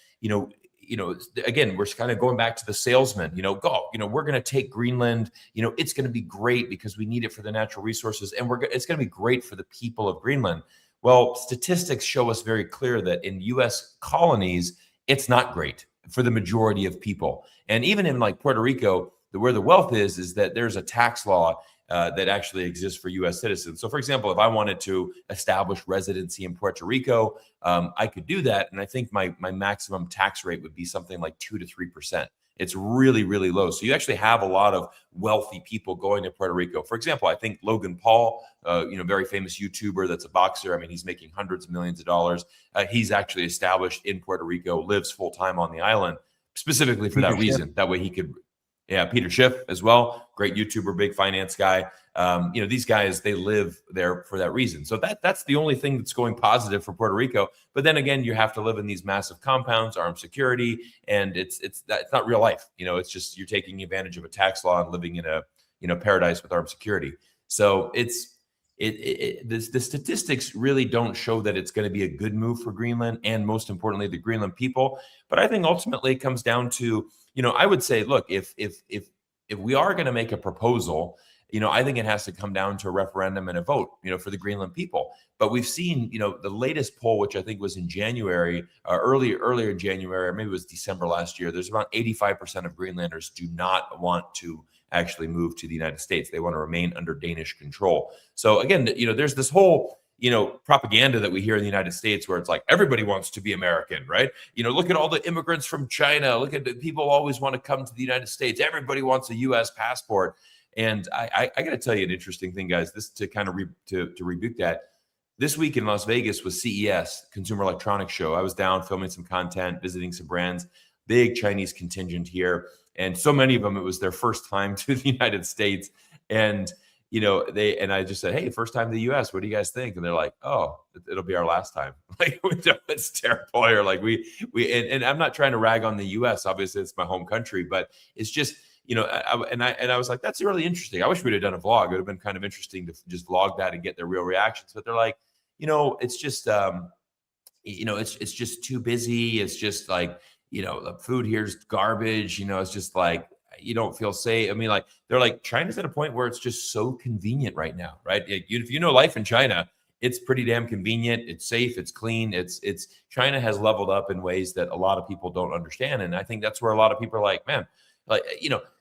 again, we're kind of going back to the salesman, we're going to take Greenland, it's going to be great because we need it for the natural resources, and it's going to be great for the people of Greenland. Well, statistics show us very clear that in U.S. colonies, it's not great for the majority of people. And even in like Puerto Rico, where the wealth is that there's a tax law that actually exists for U.S. citizens. So, for example, if I wanted to establish residency in Puerto Rico, I could do that. And I think my maximum tax rate would be something like 2 to 3%. It's really, really low. So you actually have a lot of wealthy people going to Puerto Rico. For example, I think Logan Paul, very famous YouTuber that's a boxer. I mean, he's making hundreds of millions of dollars. He's actually established in Puerto Rico, lives full time on the island, specifically for that reason. That way he could. Yeah, Peter Schiff as well, great YouTuber, big finance guy. These guys, they live there for that reason. So that's the only thing that's going positive for Puerto Rico. But then again, you have to live in these massive compounds, armed security, and it's not real life. It's just you're taking advantage of a tax law and living in a paradise with armed security. So the statistics really don't show that it's going to be a good move for Greenland, and most importantly, the Greenland people. But I think ultimately it comes down to, I would say, look, if we are going to make a proposal, I think it has to come down to a referendum and a vote, for the Greenland people. But we've seen, the latest poll, which I think was in January, earlier in January, or maybe it was December last year, there's about 85% of Greenlanders do not want to actually move to the United States. They want to remain under Danish control. So again, there's this whole, propaganda that we hear in the United States where it's like everybody wants to be American, right? Look at all the immigrants from China. Look at the people always want to come to the United States. Everybody wants a U.S. passport. And I got to tell you an interesting thing, guys. This to kind of to rebuke that. This week in Las Vegas was CES, Consumer Electronics Show. I was down filming some content, visiting some brands. Big Chinese contingent here, and so many of them, it was their first time to the United States. And I just said, "Hey, first time to the U.S. What do you guys think?" And they're like, "Oh, it'll be our last time." Like, it's terrible. Or like and I'm not trying to rag on the U.S. Obviously, it's my home country, but it's just. I was like, that's really interesting. I wish we'd have done a vlog. It would have been kind of interesting to just vlog that and get their real reactions. But they're like, it's just, it's just too busy. It's just like, the food here's garbage. It's just like, you don't feel safe. I mean, like, they're like, China's at a point where it's just so convenient right now, right? If you know life in China, it's pretty damn convenient. It's safe. It's clean. It's China has leveled up in ways that a lot of people don't understand. And I think that's where a lot of people are like, man,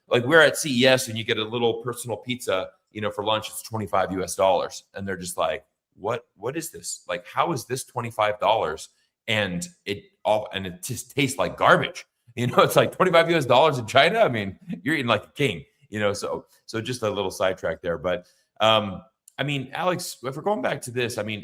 like we're at CES and you get a little personal pizza, for lunch, it's $25 US. And they're just like, what is this? Like, how is this $25? And it just tastes like garbage. It's like $25 US in China. I mean, you're eating like a king, so just a little sidetrack there. But I mean, Alex, if we're going back to this, I mean,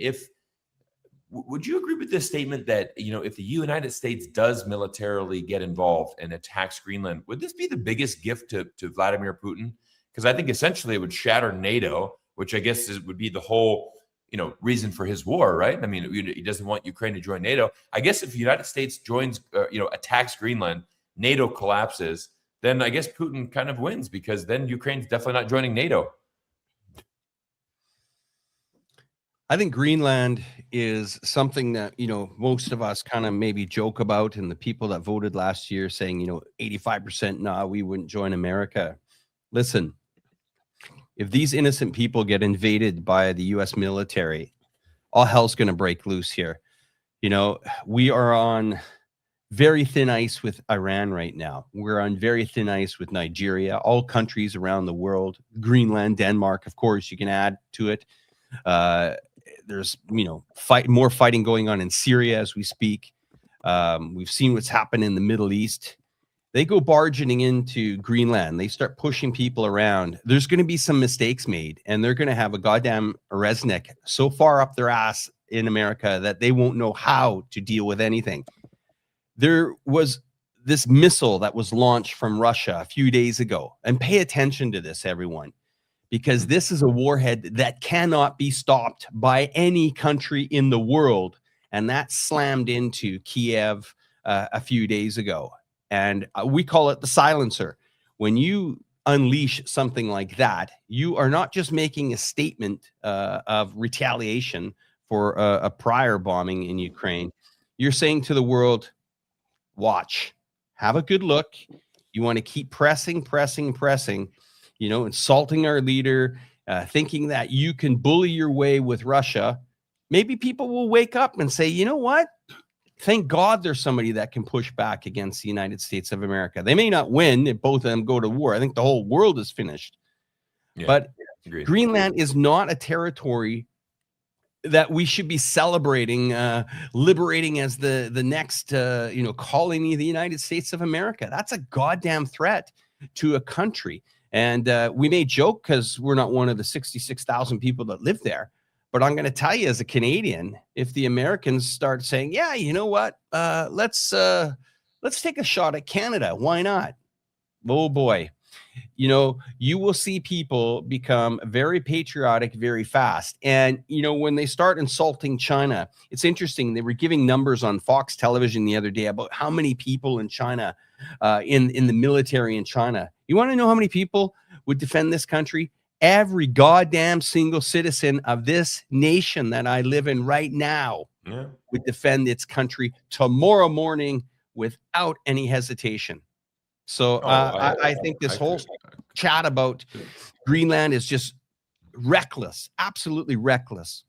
would you agree with this statement that, if the United States does militarily get involved and attacks Greenland, would this be the biggest gift to Vladimir Putin? Because I think essentially it would shatter NATO, which I guess would be the whole, reason for his war, right? I mean, he doesn't want Ukraine to join NATO. I guess if the United States joins, attacks Greenland, NATO collapses, then I guess Putin kind of wins because then Ukraine's definitely not joining NATO. I think Greenland is something that, most of us kind of maybe joke about, and the people that voted last year saying, 85%, nah, we wouldn't join America. Listen, if these innocent people get invaded by the U.S. military, all hell's going to break loose here. We are on very thin ice with Iran right now. We're on very thin ice with Nigeria, all countries around the world, Greenland, Denmark, of course, you can add to it. There's, more fighting going on in Syria as we speak. We've seen what's happened in the Middle East. They go barging into Greenland. They start pushing people around. There's going to be some mistakes made, and they're going to have a goddamn redneck so far up their ass in America that they won't know how to deal with anything. There was this missile that was launched from Russia a few days ago, and pay attention to this, everyone, because this is a warhead that cannot be stopped by any country in the world. And that slammed into Kiev a few days ago. And we call it the silencer. When you unleash something like that, you are not just making a statement of retaliation for a prior bombing in Ukraine. You're saying to the world, watch, have a good look. You want to keep pressing, insulting our leader, thinking that you can bully your way with Russia. Maybe people will wake up and say, you know what? Thank God there's somebody that can push back against the United States of America. They may not win if both of them go to war. I think the whole world is finished. Yeah, but agreed. Greenland is not a territory that we should be celebrating, liberating as the next, colony of the United States of America. That's a goddamn threat to a country. And we may joke because we're not one of the 66,000 people that live there. But I'm going to tell you, as a Canadian, if the Americans start saying, yeah, you know what, let's take a shot at Canada. Why not? Oh, boy. You will see people become very patriotic very fast. And, when they start insulting China, it's interesting. They were giving numbers on Fox television the other day about how many people in China, in the military in China. You want to know how many people would defend this country? Every goddamn single citizen of this nation that I live in right now would defend its country tomorrow morning without any hesitation. So I think this whole chat about Greenland is just reckless, absolutely reckless.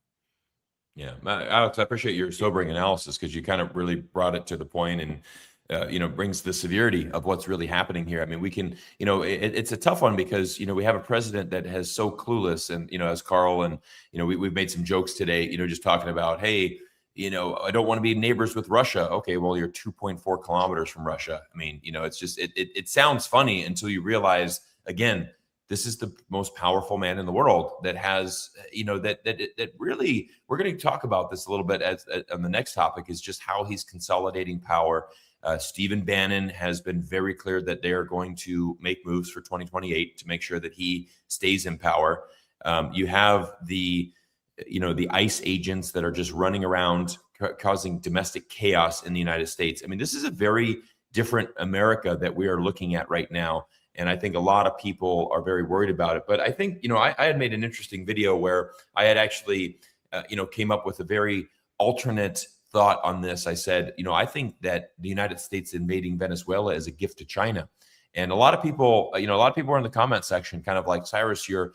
Yeah, Alex, I appreciate your sobering analysis because you kind of really brought it to the point and brings the severity of what's really happening here. I mean, we can, it's a tough one because we have a president that has so clueless, and as Carl and we've made some jokes today, just talking about, hey, I don't want to be neighbors with Russia. Okay, well, you're 2.4 kilometers from Russia. I mean, it's just it sounds funny until you realize, again, this is the most powerful man in the world that has, that really, we're going to talk about this a little bit on the next topic, is just how he's consolidating power. Stephen Bannon has been very clear that they are going to make moves for 2028 to make sure that he stays in power. You have the ICE agents that are just running around causing domestic chaos in the United States. I mean, this is a very different America that we are looking at right now. And I think a lot of people are very worried about it. But I think, I had made an interesting video where I had actually, came up with a very alternate thought on this. I said, I think that the United States invading Venezuela is a gift to China. And a lot of people, are in the comment section kind of like, Cyrus, you're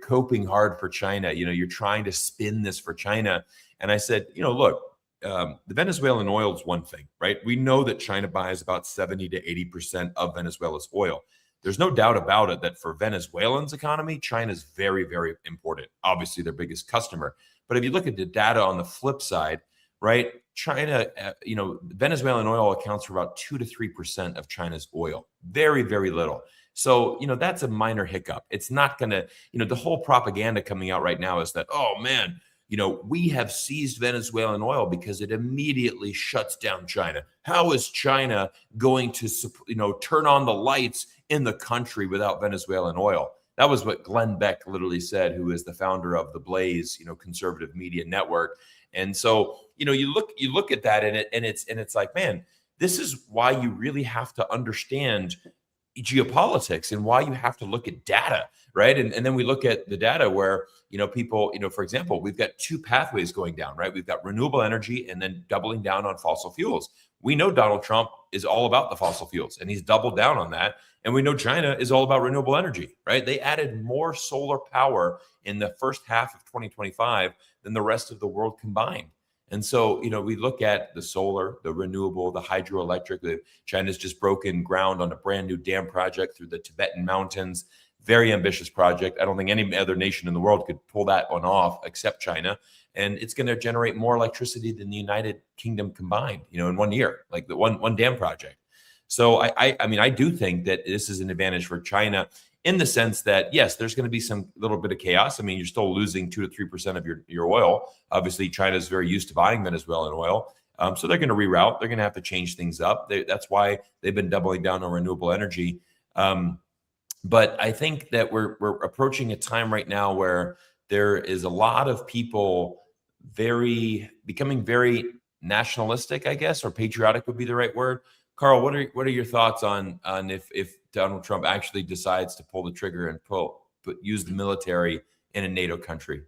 coping hard for China. You're trying to spin this for China. And I said, look, the Venezuelan oil is one thing, right? We know that China buys about 70 to 80% of Venezuela's oil. There's no doubt about it that for Venezuelans' economy, China is very, very important. Obviously, their biggest customer. But if you look at the data on the flip side, right, China, Venezuelan oil accounts for about 2 to 3% of China's oil. Very, very little. So, that's a minor hiccup. It's not going to, the whole propaganda coming out right now is that, oh, man, we have seized Venezuelan oil because it immediately shuts down China. How is China going to, turn on the lights in the country without Venezuelan oil? That was what Glenn Beck literally said, who is the founder of the Blaze, conservative media network. And so, you look at that and it's like, man, this is why you really have to understand geopolitics and why you have to look at data, right? And then we look at the data where, people, for example, we've got two pathways going down, right? We've got renewable energy and then doubling down on fossil fuels. We know Donald Trump is all about the fossil fuels and he's doubled down on that. And we know China is all about renewable energy, right? They added more solar power in the first half of 2025 than the rest of the world combined. And so, we look at the solar, the renewable, the hydroelectric. China's just broken ground on a brand new dam project through the Tibetan mountains. Very ambitious project. I don't think any other nation in the world could pull that one off except China. And it's going to generate more electricity than the United Kingdom combined, in 1 year, like the one dam project. So I do think that this is an advantage for China in the sense that, yes, there's going to be some little bit of chaos. I mean, you're still losing 2 to 3% of your oil. Obviously, China is very used to buying Venezuelan oil. So they're going to reroute. They're going to have to change things up. That's why they've been doubling down on renewable energy. But I think that we're approaching a time right now where there is a lot of people becoming very nationalistic, I guess, or patriotic would be the right word. Carl, what are your thoughts on if Donald Trump actually decides to pull the trigger and use the military in a NATO country?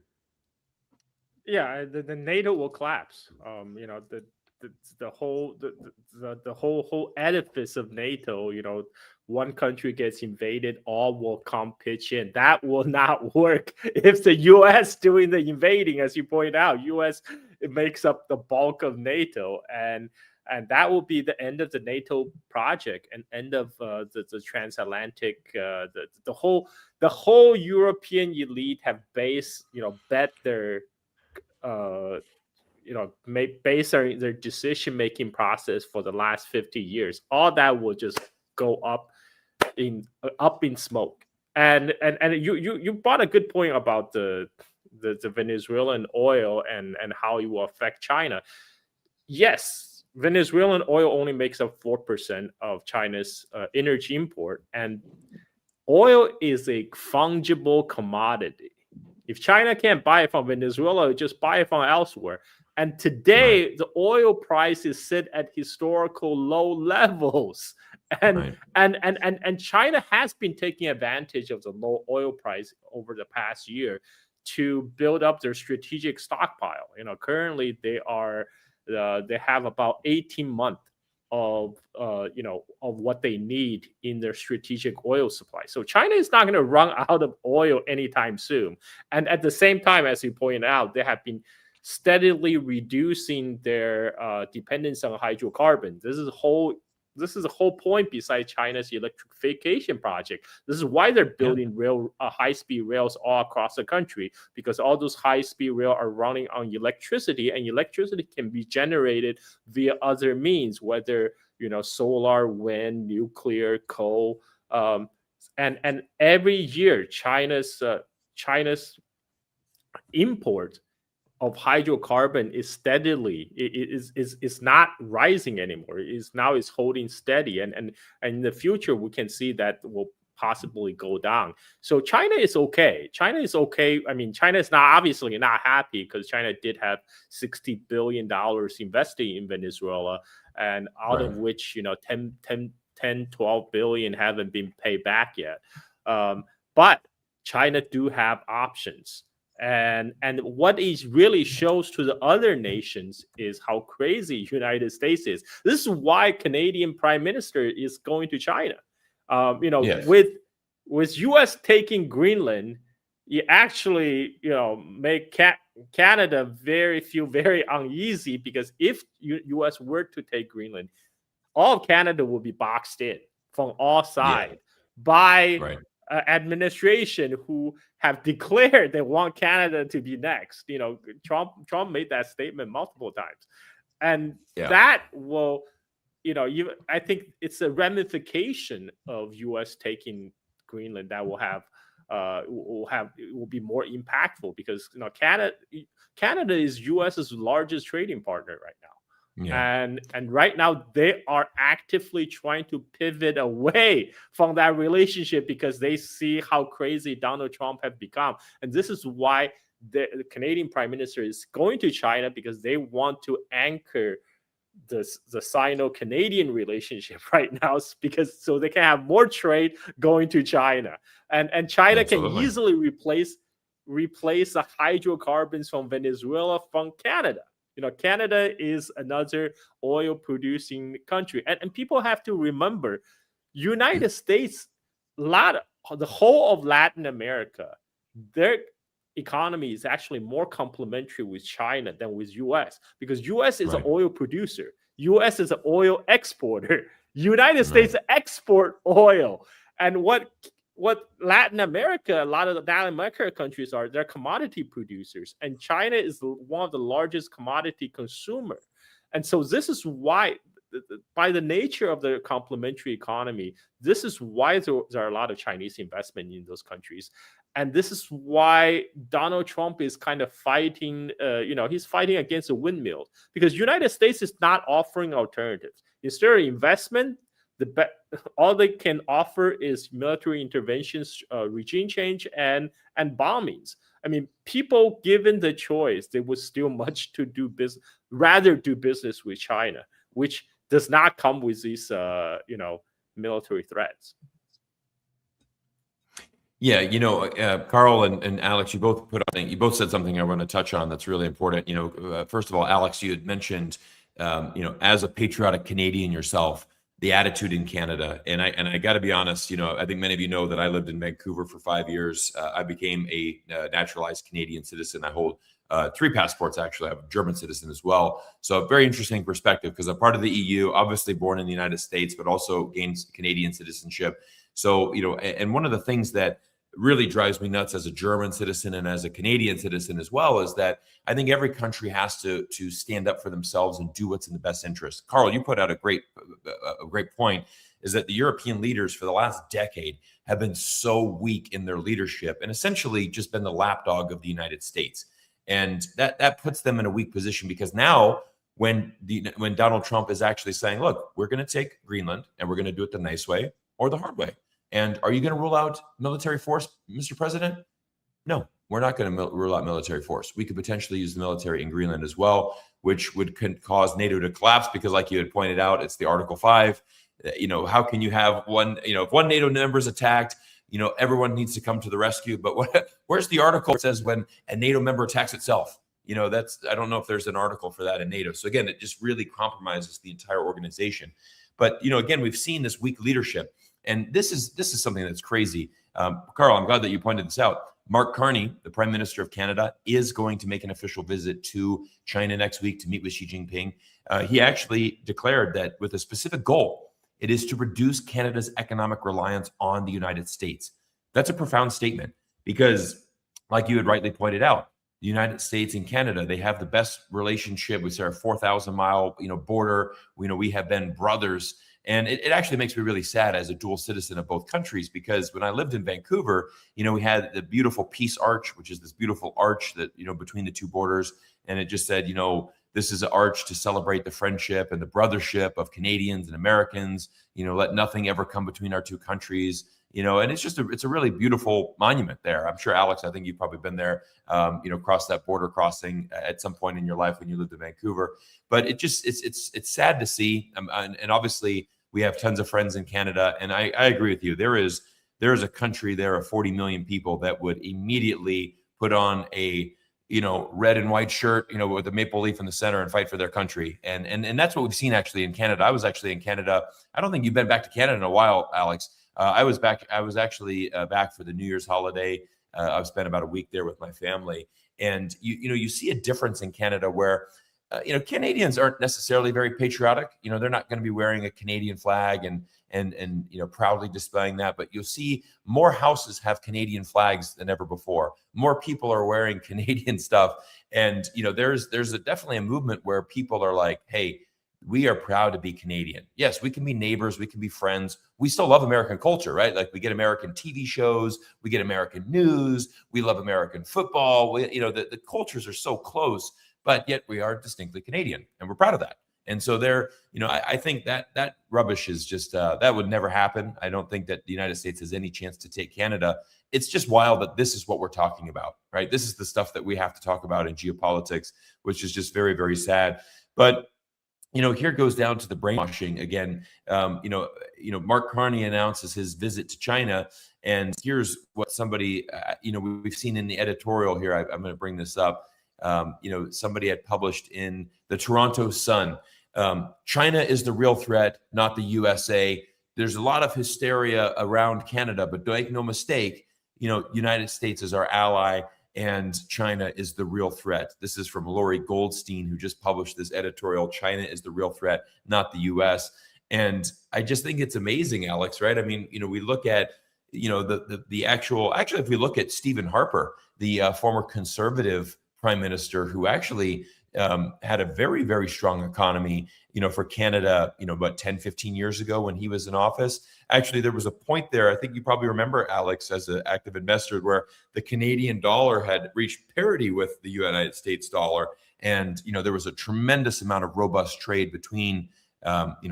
Yeah, the NATO will collapse. The whole edifice of NATO. One country gets invaded, all will come pitch in. That will not work if the U.S. doing the invading, as you point out. U.S. it makes up the bulk of NATO, and that will be the end of the NATO project and end of the transatlantic. The whole European elite have bet their base their decision making process for the last 50 years. All that will just go up in smoke. And you brought a good point about the Venezuelan oil and how it will affect China. Yes, Venezuelan oil only makes up 4% of China's energy import, and oil is a fungible commodity. If China can't buy it from Venezuela, just buy it from elsewhere. And today, the oil prices sit at historical low levels. And China has been taking advantage of the low oil price over the past year to build up their strategic stockpile. Currently they have about 18 months of of what they need in their strategic oil supply. So China is not going to run out of oil anytime soon. And at the same time, as you pointed out, they have been steadily reducing their dependence on hydrocarbons. This is a whole point beside China's electrification project. This is why they're building high-speed rails all across the country, because all those high-speed rail are running on electricity, and electricity can be generated via other means, whether solar, wind, nuclear, coal, and every year China's import of hydrocarbon is steadily is not rising anymore. It's holding steady, and in the future we can see that will possibly go down. So China is okay. I mean, China is obviously not happy, because China did have $60 billion investing in Venezuela, and out of which 12 billion haven't been paid back yet. But China do have options. And what it really shows to the other nations is how crazy United States is. This is why Canadian Prime Minister is going to China. With U.S. taking Greenland, you actually make Canada feel very uneasy, because if U.S. were to take Greenland, all of Canada will be boxed in from all sides by administration who have declared they want Canada to be next. Trump made that statement multiple times, and that will, I think it's a ramification of U.S. taking Greenland that will be more impactful, because Canada is U.S.'s largest trading partner right now. And right now they are actively trying to pivot away from that relationship, because they see how crazy Donald Trump has become. And this is why the Canadian Prime Minister is going to China, because they want to anchor the Sino-Canadian relationship right now, because so they can have more trade going to China, and China can easily replace the hydrocarbons from Venezuela from Canada. Canada is another oil producing country. And people have to remember, United States, the whole of Latin America, their economy is actually more complementary with China than with US, because US is an oil producer. US is an oil exporter. United States export oil. And what Latin America, a lot of the Latin America countries they're commodity producers, and China is one of the largest commodity consumer. And so this is why, by the nature of the complementary economy, this is why there are a lot of Chinese investment in those countries. And this is why Donald Trump is kind of fighting, he's fighting against a windmill, because United States is not offering alternatives. Instead of investment, all they can offer is military interventions, regime change, and bombings. I mean, people given the choice, they would still rather do business with China, which does not come with these, military threats. Yeah, Carl and Alex, you both said something I want to touch on that's really important. First of all, Alex, you had mentioned, as a patriotic Canadian yourself, the attitude in Canada. And I got to be honest, I think many of you know that I lived in Vancouver for 5 years. I became a naturalized Canadian citizen. I hold 3 passports, actually. I'm a German citizen as well. So a very interesting perspective, because I'm part of the EU, obviously born in the United States, but also gained Canadian citizenship. So, and one of the things that really drives me nuts as a German citizen and as a Canadian citizen as well is that I think every country has to stand up for themselves and do what's in the best interest. Carl, you put out a great point, is that the European leaders for the last decade have been so weak in their leadership and essentially just been the lapdog of the United States. And that puts them in a weak position, because now when Donald Trump is actually saying, look, we're going to take Greenland and we're going to do it the nice way or the hard way. And are you going to rule out military force, Mr. President? No, we're not going to rule out military force. We could potentially use the military in Greenland as well, which could cause NATO to collapse, because like you had pointed out, it's the Article 5. How can you have one, if one NATO member is attacked, everyone needs to come to the rescue. But where's the article that says when a NATO member attacks itself? I don't know if there's an article for that in NATO. So again, it just really compromises the entire organization. But again, we've seen this weak leadership, and this is something that's crazy. Carl, I'm glad that you pointed this out. Mark Carney, the Prime Minister of Canada, is going to make an official visit to China next week to meet with Xi Jinping. He actually declared that with a specific goal, it is to reduce Canada's economic reliance on the United States. That's a profound statement because, like you had rightly pointed out, the United States and Canada, they have the best relationship. It's our 4,000-mile, border. We have been brothers. And it actually makes me really sad as a dual citizen of both countries, because when I lived in Vancouver, we had the beautiful Peace Arch, which is this beautiful arch that, between the two borders. And it just said, this is an arch to celebrate the friendship and the brothership of Canadians and Americans, let nothing ever come between our two countries, and it's a really beautiful monument there. I'm sure, Alex, I think you've probably been there, crossed that border crossing at some point in your life when you lived in Vancouver. But it's sad to see. And obviously we have tons of friends in Canada. And I agree with you. There is a country there of 40 million people that would immediately put on a, red and white shirt, with a maple leaf in the center and fight for their country. And that's what we've seen actually in Canada. I was actually in Canada. I don't think you've been back to Canada in a while, Alex. I was actually back for the New Year's holiday. I've spent about a week there with my family. And you see a difference in Canada where, Canadians aren't necessarily very patriotic. They're not going to be wearing a Canadian flag and proudly displaying that. But you'll see more houses have Canadian flags than ever before. More people are wearing Canadian stuff. And, there's definitely a movement where people are like, hey, we are proud to be Canadian. Yes, we can be neighbors. We can be friends. We still love American culture, right? Like we get American TV shows, we get American news, we love American football. The cultures are so close, but yet we are distinctly Canadian, and we're proud of that. And so I think that rubbish is just, that would never happen. I don't think that the United States has any chance to take Canada. It's just wild that this is what we're talking about, right? This is the stuff that we have to talk about in geopolitics, which is just very, very sad. But here goes down to the brainwashing again. Mark Carney announces his visit to China, and here's what somebody, we've seen in the editorial here. I'm going to bring this up. Somebody had published in the Toronto Sun, China is the real threat, not the USA. There's a lot of hysteria around Canada, but don't make no mistake, United States is our ally, and China is the real threat. This is from Lori Goldstein, who just published this editorial. China is the real threat, not the US. And I just think it's amazing, Alex, right? I mean, we look at, the actually, if we look at Stephen Harper, the former conservative prime minister, who actually had a very, very strong economy, for Canada, about 10, 15 years ago when he was in office. Actually, there was a point there, I think you probably remember, Alex, as an active investor, where the Canadian dollar had reached parity with the United States dollar. And, there was a tremendous amount of robust trade between,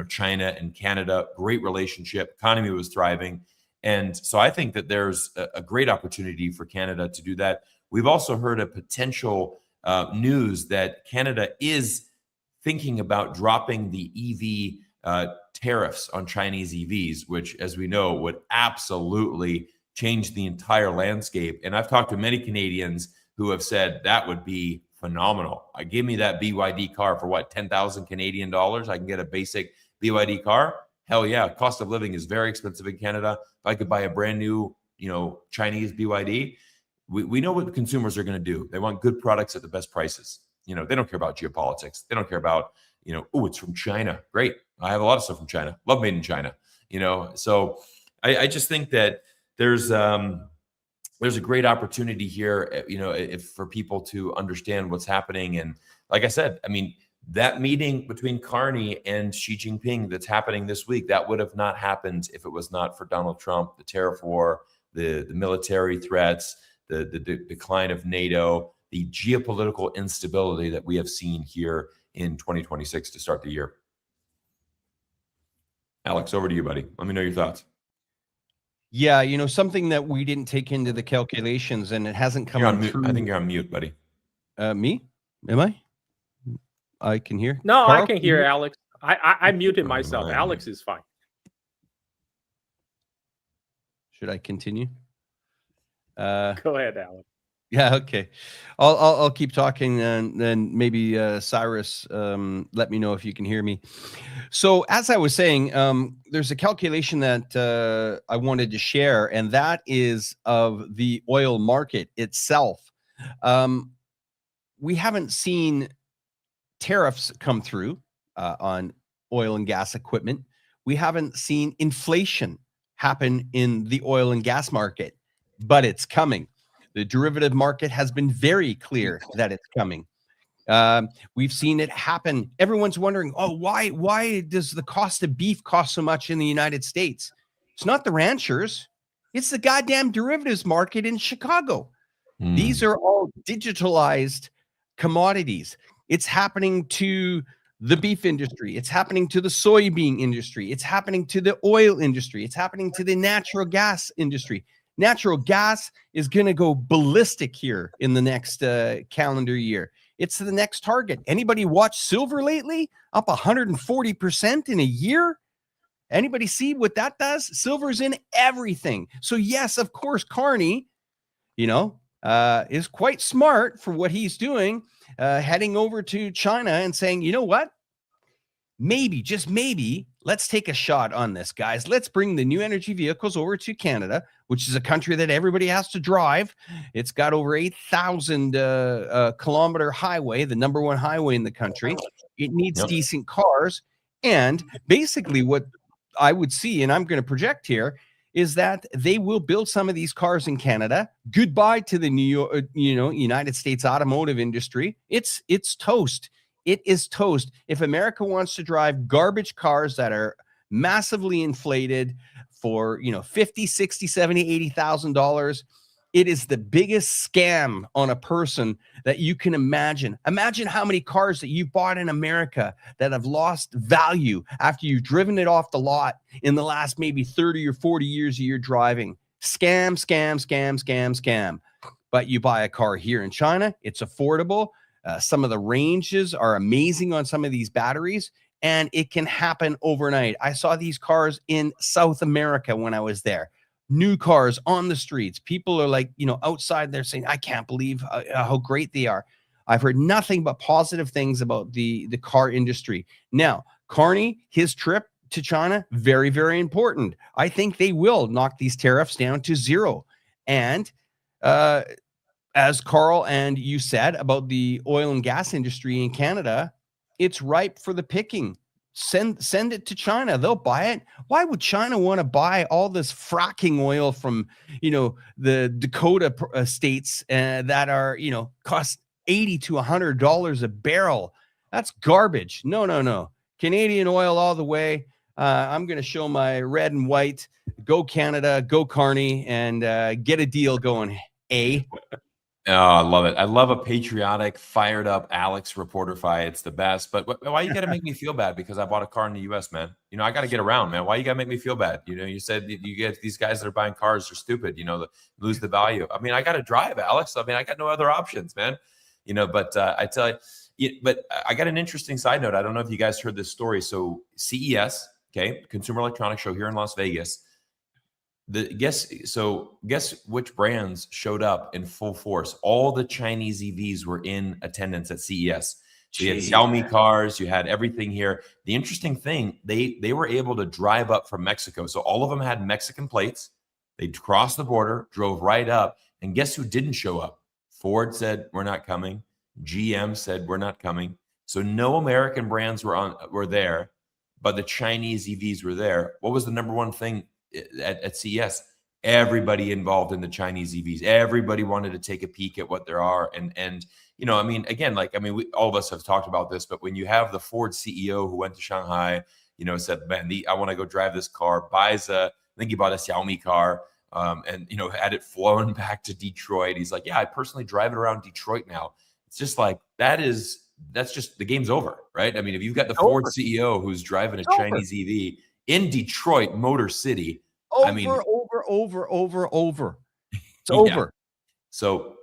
China and Canada, great relationship, economy was thriving. And so I think that there's a great opportunity for Canada to do that. We've also heard a potential news that Canada is thinking about dropping the EV tariffs on Chinese EVs, which, as we know, would absolutely change the entire landscape. And I've talked to many Canadians who have said that would be phenomenal. Give me that BYD car for what, 10,000 Canadian dollars? I can get a basic BYD car. Hell yeah. Cost of living is very expensive in Canada. If I could buy a brand new, Chinese BYD, we know what consumers are going to do. They want good products at the best prices. They don't care about geopolitics. They don't care about, oh, it's from China. Great. I have a lot of stuff from China. Love made in China. So I just think that there's a great opportunity here, for people to understand what's happening. And like I said, I mean, that meeting between Carney and Xi Jinping that's happening this week, that would have not happened if it was not for Donald Trump, the tariff war, the military threats, the decline of NATO, the geopolitical instability that we have seen here in 2026 to start the year. Alex, over to you, buddy. Let me know your thoughts. Yeah, something that we didn't take into the calculations, and it hasn't come on mute. I think you're on mute, buddy. Me? Am I? I can hear. No, Carl? I can hear Alex. I muted myself. Alex is fine. Should I continue? Go ahead, Alex. Yeah, okay. I'll keep talking, and then maybe Cyrus, let me know if you can hear me. So as I was saying, there's a calculation that I wanted to share, and that is of the oil market itself. We haven't seen tariffs come through on oil and gas equipment. We haven't seen inflation happen in the oil and gas market, but it's coming. The derivative market has been very clear that it's coming. We've seen it happen. Everyone's wondering, oh, why does the cost of beef cost so much in the United States? It's not the ranchers. It's the goddamn derivatives market in Chicago. These are all digitalized commodities. It's happening to the beef industry. It's happening to the soybean industry. It's happening to the oil industry. It's happening to the natural gas industry. Natural gas is going to go ballistic here in the next calendar year. It's the next target. Anybody watch silver lately? Up 140% in a year? Anybody see what that does? Silver's in everything. So yes, of course, Carney, is quite smart for what he's doing, heading over to China and saying, you know what? Maybe, just maybe, let's take a shot on this, guys. Let's bring the new energy vehicles over to Canada, which is a country that everybody has to drive. It's got over 8,000 kilometer highway, the number one highway in the country. It needs decent cars. And basically what I would see, and I'm going to project here, is that they will build some of these cars in Canada. Goodbye to the United States automotive industry. It's toast. It is toast. If America wants to drive garbage cars that are massively inflated for, $50, $60, $70, $80,000, it is the biggest scam on a person that you can imagine. Imagine how many cars that you bought in America that have lost value after you've driven it off the lot in the last maybe 30 or 40 years of your driving. Scam, scam, scam, scam, scam. But you buy a car here in China, it's affordable. Some of the ranges are amazing on some of these batteries, and it can happen overnight. I saw these cars in South America when I was there. New cars on the streets. People are like, outside there saying, I can't believe how great they are. I've heard nothing but positive things about the car industry. Now, Carney, his trip to China, very, very important. I think they will knock these tariffs down to zero. And as Carl and you said about the oil and gas industry in Canada, it's ripe for the picking. Send it to China. They'll buy it. Why would China want to buy all this fracking oil from, the Dakota states that are, cost $80 to $100 a barrel? That's garbage. No. Canadian oil all the way. I'm going to show my red and white. Go Canada, go Carney, and get a deal going. Oh, I love it. I love a patriotic, fired up Alex reporter-fi. It's the best. But why you got to make me feel bad because I bought a car in the U.S., man? I got to get around, man. Why you got to make me feel bad? You said you get these guys that are buying cars are stupid. Lose the value. I mean, I got to drive, Alex. I mean, I got no other options, man. But I tell you, but I got an interesting side note. I don't know if you guys heard this story. So CES, okay, Consumer Electronics Show here in Las Vegas. Guess which brands showed up in full force? All the Chinese EVs were in attendance at CES. So you had Xiaomi cars, you had everything here. The interesting thing, they were able to drive up from Mexico. So all of them had Mexican plates. They crossed the border, drove right up. And guess who didn't show up? Ford said, we're not coming. GM said, we're not coming. So no American brands were there, but the Chinese EVs were there. What was the number one thing at CES? Everybody involved in the Chinese EVs. Everybody wanted to take a peek at what there are. And I mean, again, all of us have talked about this, but when you have the Ford CEO who went to Shanghai, said, man, I want to go drive this car, I think he bought a Xiaomi car, and had it flown back to Detroit. He's like, yeah, I personally drive it around Detroit now. It's just like, that's just, the game's over, right? I mean, if you've got the Ford CEO who's driving a Chinese EV in Detroit, Motor City. Over. It's over. So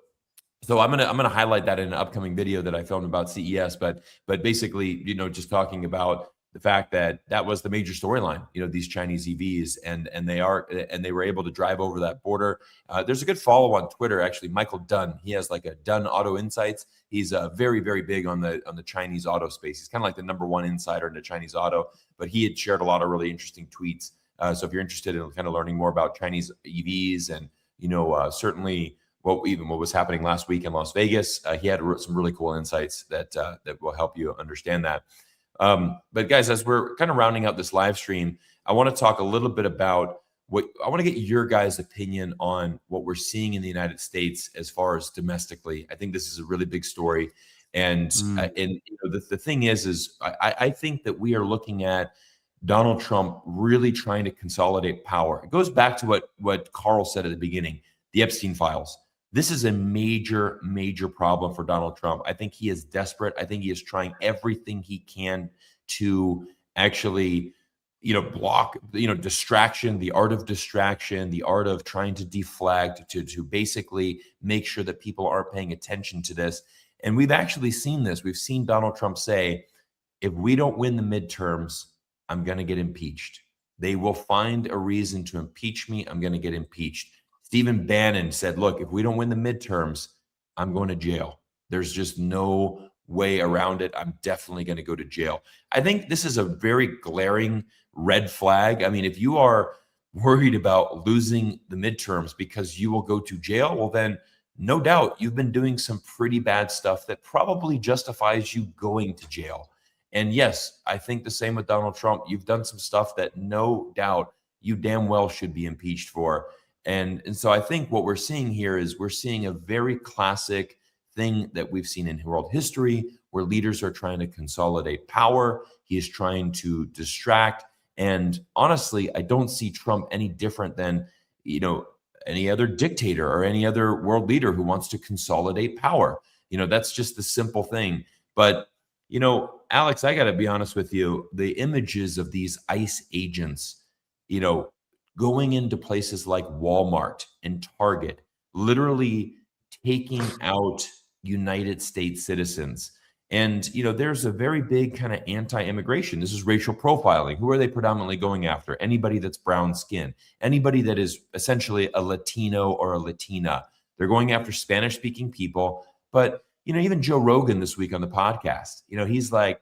I'm gonna highlight that in an upcoming video that I filmed about CES. But basically, just talking about the fact that that was the major storyline, these Chinese EVs, and they were able to drive over that border. There's a good follow on Twitter, actually, Michael Dunn. He has like a Dunn Auto Insights. He's very, very big on the Chinese auto space. He's kind of like the #1 insider into Chinese auto, but he had shared a lot of really interesting tweets. So if you're interested in kind of learning more about Chinese EVs and certainly what was happening last week in Las Vegas, he had some really cool insights that will help you understand that. But guys, as we're kind of rounding out this live stream, I want to talk a little bit about I want to get your guys' opinion on what we're seeing in the United States as far as domestically. I think this is a really big story. And the thing is I think that we are looking at Donald Trump really trying to consolidate power. It goes back to what Carl said at the beginning, the Epstein files. This is a major, major problem for Donald Trump. I think he is desperate. I think he is trying everything he can to actually, block, distraction, the art of distraction, the art of trying to deflect, to basically make sure that people aren't paying attention to this. And we've actually seen this. We've seen Donald Trump say, if we don't win the midterms, I'm going to get impeached. They will find a reason to impeach me. I'm going to get impeached. Stephen Bannon said, look, if we don't win the midterms, I'm going to jail. There's just no way around it. I'm definitely going to go to jail. I think this is a very glaring red flag. I mean, if you are worried about losing the midterms because you will go to jail, well, then no doubt you've been doing some pretty bad stuff that probably justifies you going to jail. And yes, I think the same with Donald Trump. You've done some stuff that no doubt you damn well should be impeached for. And so I think what we're seeing here is we're seeing a very classic thing that we've seen in world history, where leaders are trying to consolidate power. He is trying to distract. And honestly, I don't see Trump any different than, any other dictator or any other world leader who wants to consolidate power. That's just the simple thing. But, Alex, I got to be honest with you, the images of these ICE agents, going into places like Walmart and Target, literally taking out United States citizens. And, there's a very big kind of anti-immigration. This is racial profiling. Who are they predominantly going after? Anybody that's brown skin, anybody that is essentially a Latino or a Latina. They're going after Spanish-speaking people. But, even Joe Rogan this week on the podcast, he's like,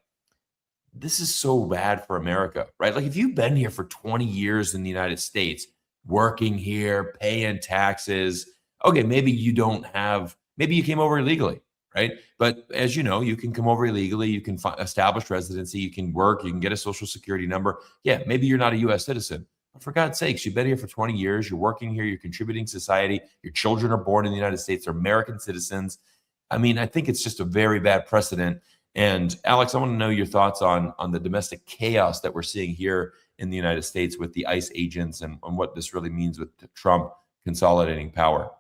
this is so bad for America, right? Like, if you've been here for 20 years in the United States, working here, paying taxes, okay, maybe you came over illegally, right? But as you know, you can come over illegally, you can establish residency, you can work, you can get a social security number. Yeah, maybe you're not a U.S. citizen. But for God's sakes, you've been here for 20 years, you're working here, you're contributing to society, your children are born in the United States, they're American citizens. I mean, I think it's just a very bad precedent. And Alex, I want to know your thoughts on the domestic chaos that we're seeing here in the United States with the ICE agents and what this really means with Trump consolidating power.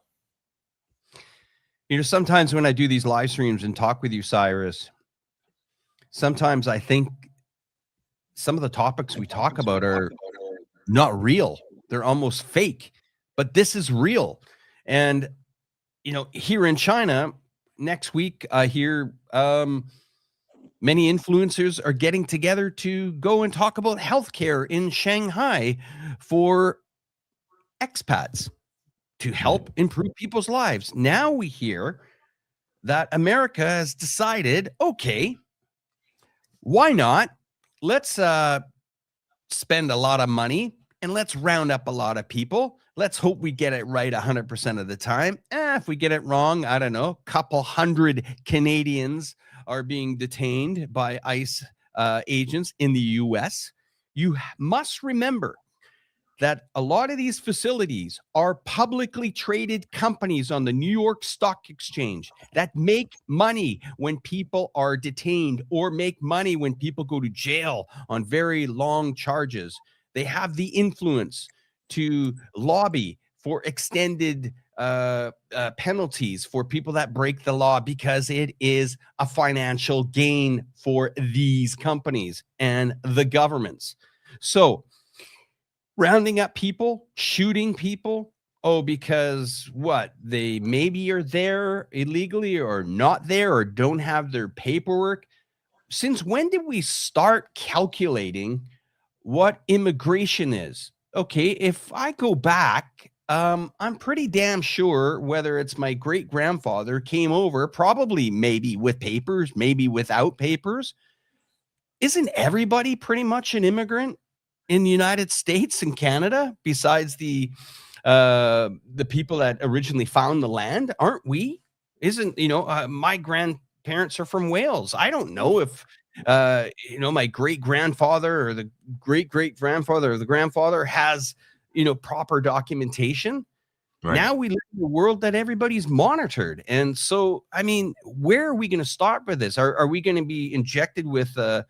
Sometimes when I do these live streams and talk with you, Cyrus, sometimes I think some of the topics we talk about are not real. They're almost fake, but this is real. And, here in China next week, I hear, many influencers are getting together to go and talk about healthcare in Shanghai for expats to help improve people's lives. Now we hear that America has decided, okay, why not? Let's spend a lot of money and let's round up a lot of people. Let's hope we get it right 100% of the time. If we get it wrong, I don't know, couple hundred Canadians are being detained by ICE agents in the U.S. You must remember that a lot of these facilities are publicly traded companies on the New York Stock Exchange that make money when people are detained or make money when people go to jail on very long charges. They have the influence to lobby for extended penalties for people that break the law because it is a financial gain for these companies and the governments. So rounding up people, shooting people, because what? They maybe are there illegally or not there or don't have their paperwork. since when did we start calculating what immigration is? Okay, if I go back, I'm pretty damn sure whether it's my great grandfather came over, probably maybe with papers, maybe without papers. Isn't everybody pretty much an immigrant in the United States and Canada besides the people that originally found the land? Aren't we? Isn't, my grandparents are from Wales. I don't know if, my great grandfather or the great great grandfather or the grandfather has, proper documentation. Right. Now we live in a world that everybody's monitored. And so, I mean, where are we going to start with this? Are we going to be injected with a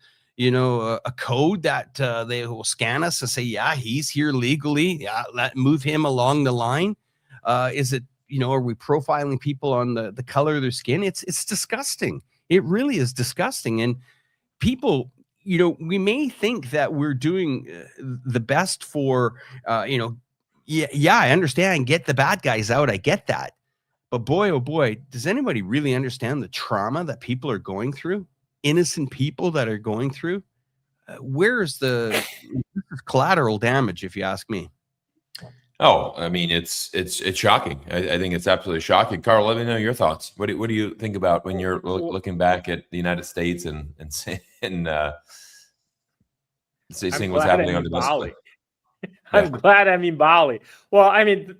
code that they will scan us and say, yeah, he's here legally. Yeah, move him along the line. Is it, are we profiling people on the color of their skin? It's disgusting. It really is disgusting. And people, we may think that we're doing the best for, yeah, I understand. Get the bad guys out. I get that. But boy, oh boy, does anybody really understand the trauma that people are going through? Innocent people that are going through? Where's this is collateral damage, if you ask me. Oh, I mean, it's shocking. I think it's absolutely shocking. Carl, let me know your thoughts. What do you think about when you're looking back at the United States and seeing what's happening on the Bali? I'm glad I'm in Bali. Well, I mean,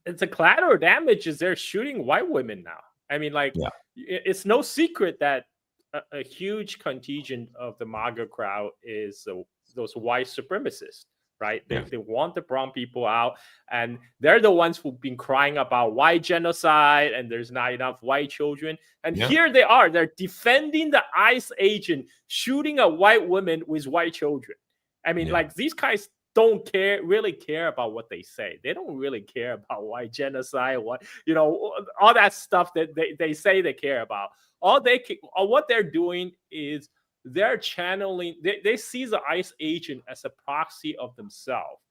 it's a collateral damage is they're shooting white women now. I mean, it's no secret that a huge contingent of the MAGA crowd is those white supremacists, right? They want the brown people out, and they're the ones who've been crying about white genocide and there's not enough white children. And here they are. They're defending the ICE agent shooting a white woman with white children. I mean, these guys don't really care about what they say. They don't really care about white genocide, all that stuff that they say they care about. What they're doing is they're channeling. They see the ICE agent as a proxy of themselves.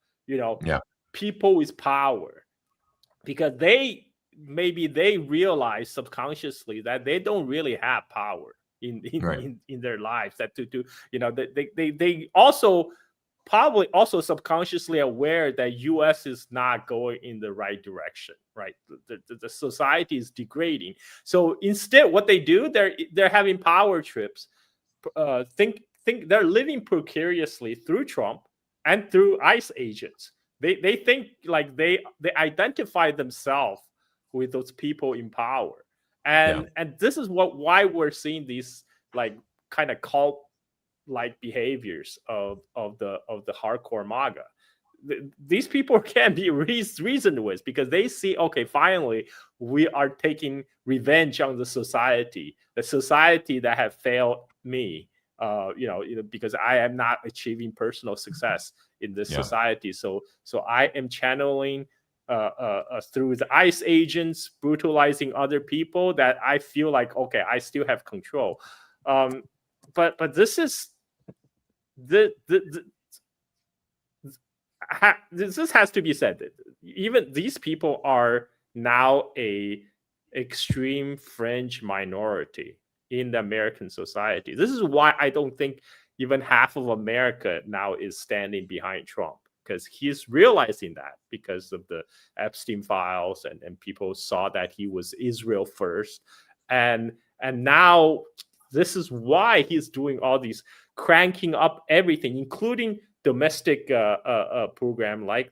People with power, because they realize subconsciously that they don't really have power in their lives. That they also probably also subconsciously aware that U.S. is not going in the right direction, right? The society is degrading. So instead, what they do, they're having power trips. Think they're living precariously through Trump and through ICE agents. They think like they identify themselves with those people in power, and this is why we're seeing these like kind of cult like behaviors of the hardcore MAGA. These people can be reasoned with because they see, okay, finally we are taking revenge on the society that have failed me, because I am not achieving personal success in this society. So I am channeling through the ICE agents brutalizing other people that I feel like, okay, I still have control. But this is this has to be said. That even these people are now a extreme fringe minority in the American society. This is why I don't think even half of America now is standing behind Trump, because he's realizing that because of the Epstein files, and people saw that he was Israel first, and now this is why he's doing all these cranking up everything, including domestic program like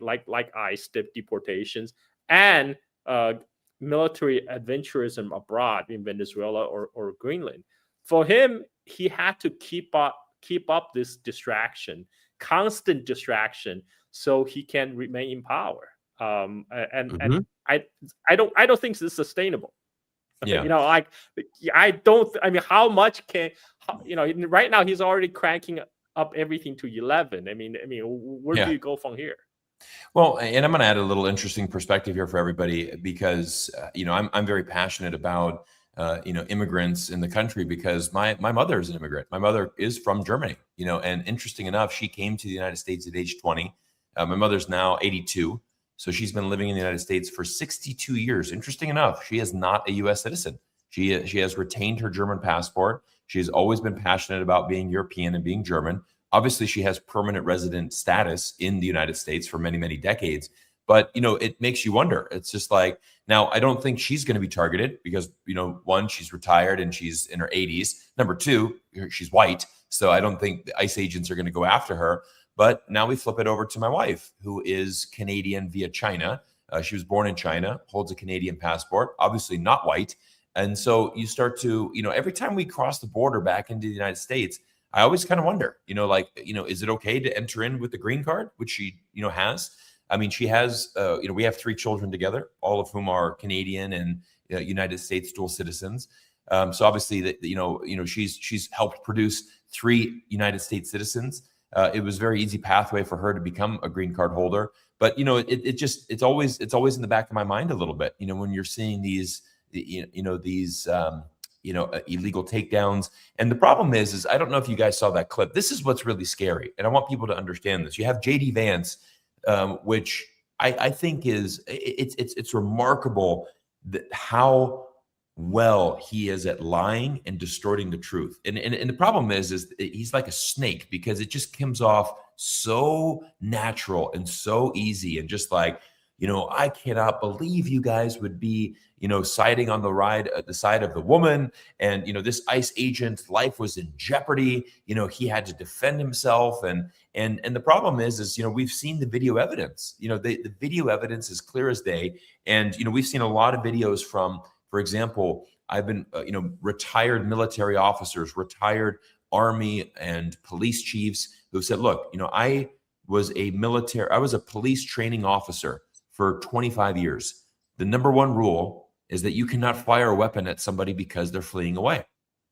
ICE deportations and military adventurism abroad in Venezuela or Greenland. For him, he had to keep up this constant distraction, so he can remain in power. And I don't think this is sustainable. Yeah. How much right now he's already cranking up everything to 11. I mean, where do you go from here? Well, and I'm going to add a little interesting perspective here for everybody, because I'm very passionate about immigrants in the country, because my mother is an immigrant. My mother is from Germany, and interesting enough, she came to the United States at age 20. My mother's now 82. So she's been living in the United States for 62 years. Interesting enough, she is not a U.S. citizen. She has retained her German passport. She's always been passionate about being European and being German. Obviously, she has permanent resident status in the United States for many, many decades. But, it makes you wonder. It's just like, now, I don't think she's going to be targeted because, one, she's retired and she's in her 80s. Number two, she's white. So I don't think the ICE agents are going to go after her. But now we flip it over to my wife, who is Canadian via China. She was born in China, holds a Canadian passport, obviously not white. And so you start to, every time we cross the border back into the United States, I always kind of wonder, is it okay to enter in with the green card, which she, has? I mean, she has, we have 3 children together, all of whom are Canadian and United States dual citizens. So obviously, she's helped produce 3 United States citizens. It was a very easy pathway for her to become a green card holder. But it's always in the back of my mind a little bit. When you're seeing these illegal takedowns. And the problem is I don't know if you guys saw that clip. This is what's really scary, and I want people to understand this. You have JD Vance, which I think it's remarkable that how well he is at lying and distorting the truth. And the problem is he's like a snake, because it just comes off so natural and so easy, and just like, I cannot believe you guys would be, siding on the side of the woman. And, this ICE agent's life was in jeopardy. He had to defend himself. And the problem is we've seen the video evidence. The video evidence is clear as day. And, we've seen a lot of videos from, for example, I've been, retired military officers, retired Army and police chiefs who said, look, I was a police training officer for 25 years. The number one rule is that you cannot fire a weapon at somebody because they're fleeing away,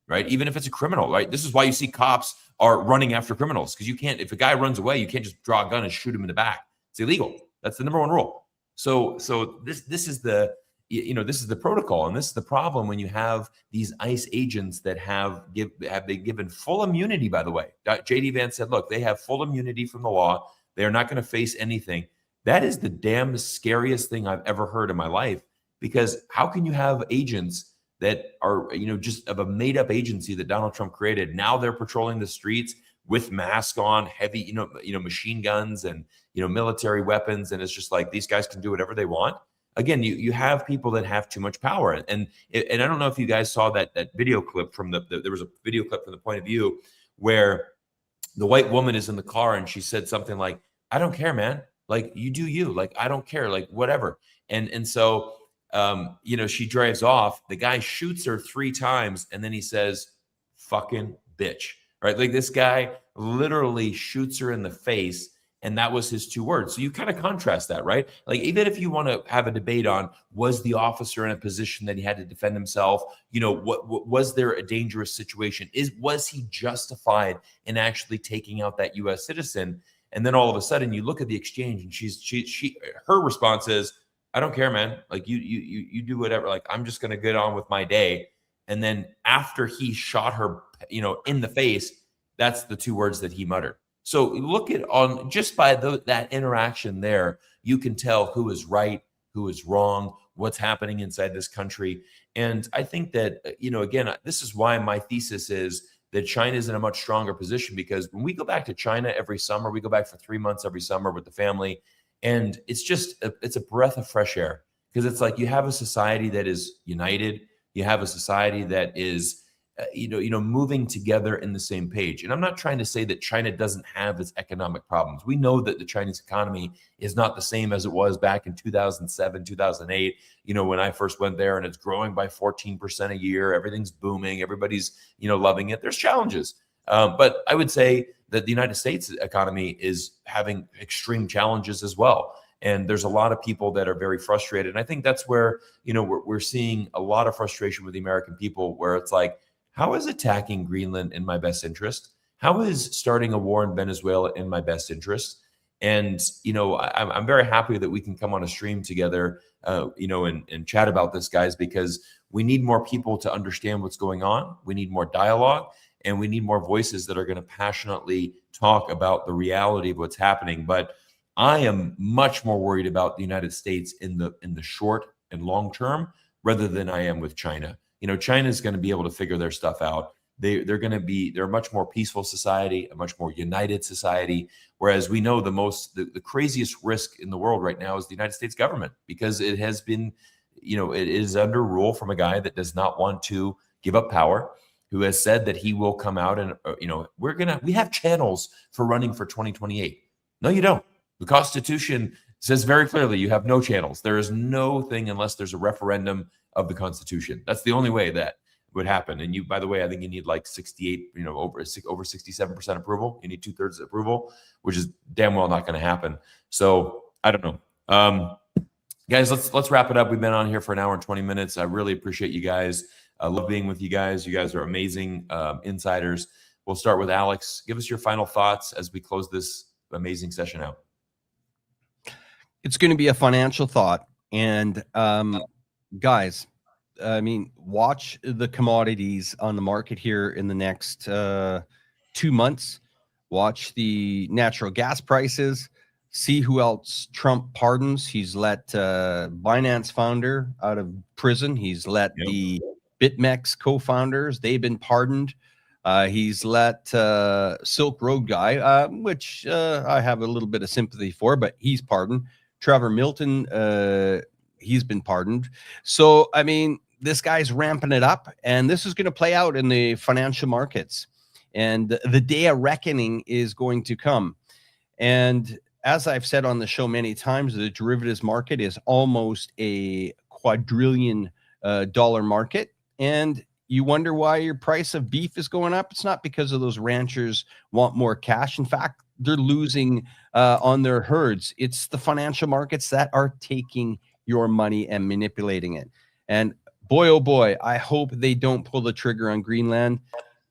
right? Even if it's a criminal, right? This is why you see cops are running after criminals, because you can't, if a guy runs away, you can't just draw a gun and shoot him in the back. It's illegal. That's the number one rule. So this is the, this is the protocol, and this is the problem when you have these ICE agents that have been given full immunity, by the way. JD Vance said, look, they have full immunity from the law. They are not going to face anything. That is the damn scariest thing I've ever heard in my life, because how can you have agents that are, just of a made up agency that Donald Trump created? Now they're patrolling the streets with masks on, heavy, machine guns and, military weapons. And it's just like, these guys can do whatever they want. Again, you have people that have too much power. And I don't know if you guys saw that video clip from there was a video clip from the point of view where the white woman is in the car and she said something like, I don't care, man. Like, you do you. Like, I don't care. Like, whatever. And so, she drives off. The guy shoots her 3 times, and then he says, fucking bitch. Right? Like, this guy literally shoots her in the face, and that was his 2 words. So you kind of contrast that, right? Like, even if you want to have a debate on, was the officer in a position that he had to defend himself? What was there a dangerous situation? Was he justified in actually taking out that U.S. citizen? And then all of a sudden you look at the exchange, and her response is, I don't care, man. Like, you do whatever. Like, I'm just going to get on with my day. And then after he shot her, in the face, that's the 2 words that he muttered. So look at just by that interaction there, you can tell who is right, who is wrong, what's happening inside this country. And I think that, again, this is why my thesis is that China is in a much stronger position, because when we go back to China every summer, we go back for 3 months every summer with the family. And it's a breath of fresh air, because it's like you have a society that is united. You have a society that is, moving together in the same page. And I'm not trying to say that China doesn't have its economic problems. We know that the Chinese economy is not the same as it was back in 2007, 2008, when I first went there, and it's growing by 14% a year. Everything's booming. Everybody's, loving it. There's challenges. But I would say that the United States economy is having extreme challenges as well. And there's a lot of people that are very frustrated. And I think that's where, we're seeing a lot of frustration with the American people, where it's like, how is attacking Greenland in my best interest? How is starting a war in Venezuela in my best interest? And, I'm very happy that we can come on a stream together, and chat about this, guys, because we need more people to understand what's going on. We need more dialogue, and we need more voices that are going to passionately talk about the reality of what's happening. But I am much more worried about the United States in the short and long term, rather than I am with China. China is going to be able to figure their stuff out. they're a much more peaceful society, a much more united society. Whereas we know the craziest risk in the world right now is the United States government, because it has been, it is under rule from a guy that does not want to give up power, who has said that he will come out and, we have channels for running for 2028. No, you don't. The Constitution says very clearly you have no channels. There is no thing unless there's a referendum of the Constitution. That's the only way that would happen. And by the way, I think you need like 68, over 67% approval. You need 2/3 approval, which is damn well not going to happen. So I don't know. Guys, let's wrap it up. We've been on here for an hour and 20 minutes. I really appreciate you guys. I love being with you guys. You guys are amazing insiders. We'll start with Alex. Give us your final thoughts as we close this amazing session out. It's going to be a financial thought. And guys, watch the commodities on the market here in the next 2 months. Watch the natural gas prices. See who else Trump pardons. He's let Binance founder out of prison. He's let the BitMEX co-founders. They've been pardoned. He's let Silk Road guy, which I have a little bit of sympathy for, but he's pardoned. Trevor Milton, he's been pardoned. So, this guy's ramping it up, and this is going to play out in the financial markets. And the day of reckoning is going to come. And as I've said on the show many times, the derivatives market is almost a quadrillion dollar market. And you wonder why your price of beef is going up. It's not because of those ranchers want more cash. In fact, they're losing on their herds. It's the financial markets that are taking your money and manipulating it. And boy, oh boy, I hope they don't pull the trigger on Greenland.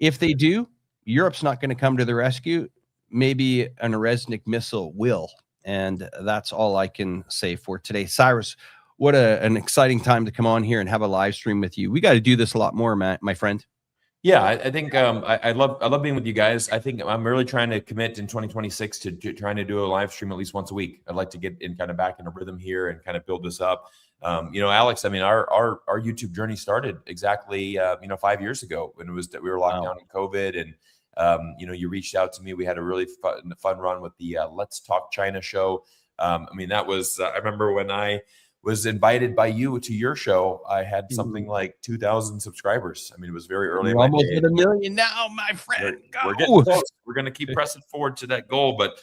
If they do, Europe's not going to come to the rescue. Maybe an Resnik missile will. And that's all I can say for today. Cyrus, what an exciting time to come on here and have a live stream with you. We got to do this a lot more, my friend. Yeah, I think I love being with you guys. I think I'm really trying to commit in 2026 to trying to do a live stream at least once a week. I'd like to get in kind of back in a rhythm here and kind of build this up. Alex, our YouTube journey started exactly 5 years ago when we were locked down in COVID, and you reached out to me. We had a really fun run with the Let's Talk China show. That was I remember when I was invited by you to your show, I had something like 2,000 subscribers. It was very early. We're almost at 1 million now, my friend. We're getting close. We're going to keep pressing forward to that goal. But,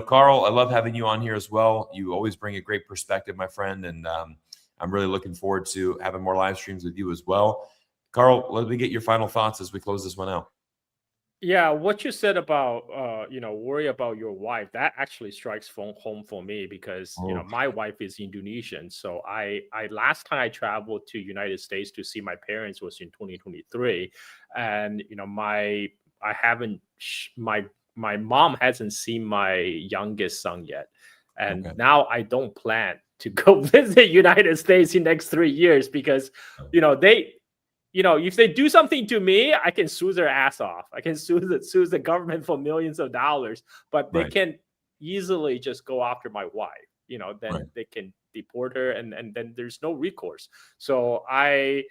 Carl, I love having you on here as well. You always bring a great perspective, my friend. And I'm really looking forward to having more live streams with you as well. Carl, let me get your final thoughts as we close this one out. Yeah, what you said about worry about your wife, that actually strikes home for me because my wife is Indonesian. So I last time I traveled to United States to see my parents was in 2023, and my mom hasn't seen my youngest son yet, and now I don't plan to go visit United States in the next 3 years because if they do something to me, I can sue their ass off. I can sue the government for millions of dollars, but they can easily just go after my wife. They can deport her, and then there's no recourse. So I'm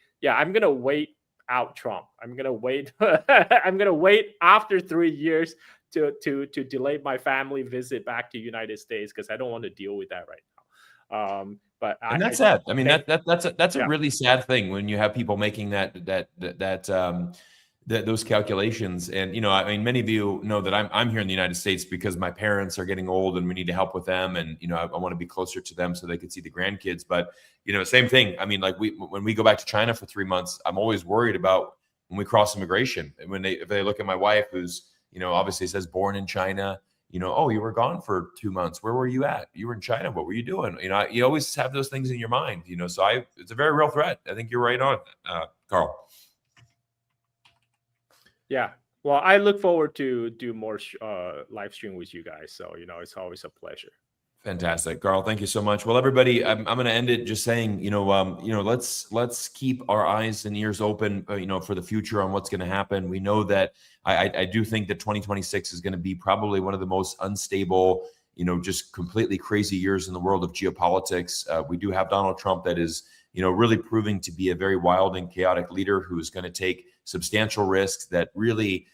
gonna wait out Trump. I'm gonna wait. I'm gonna wait after 3 years to delay my family visit back to United States because I don't want to deal with that right now. But that's sad. That's a really sad thing when you have people making those calculations. And many of you know that I'm here in the United States because my parents are getting old and we need to help with them, and I want to be closer to them so they can see the grandkids. But same thing. When we go back to China for 3 months, I'm always worried about when we cross immigration, and if they look at my wife, who's obviously says born in China. Oh, you were gone for 2 months. Where were you at? You were in China. What were you doing? You always have those things in your mind, so it's a very real threat. I think you're right on, Carl. Yeah. Well, I look forward to do more live stream with you guys. So, it's always a pleasure. Fantastic, Carl. Thank you so much. Well, everybody, I'm going to end it just saying, let's keep our eyes and ears open, for the future on what's going to happen. We know that I do think that 2026 is going to be probably one of the most unstable, just completely crazy years in the world of geopolitics. We do have Donald Trump that is really proving to be a very wild and chaotic leader who is going to take substantial risks that really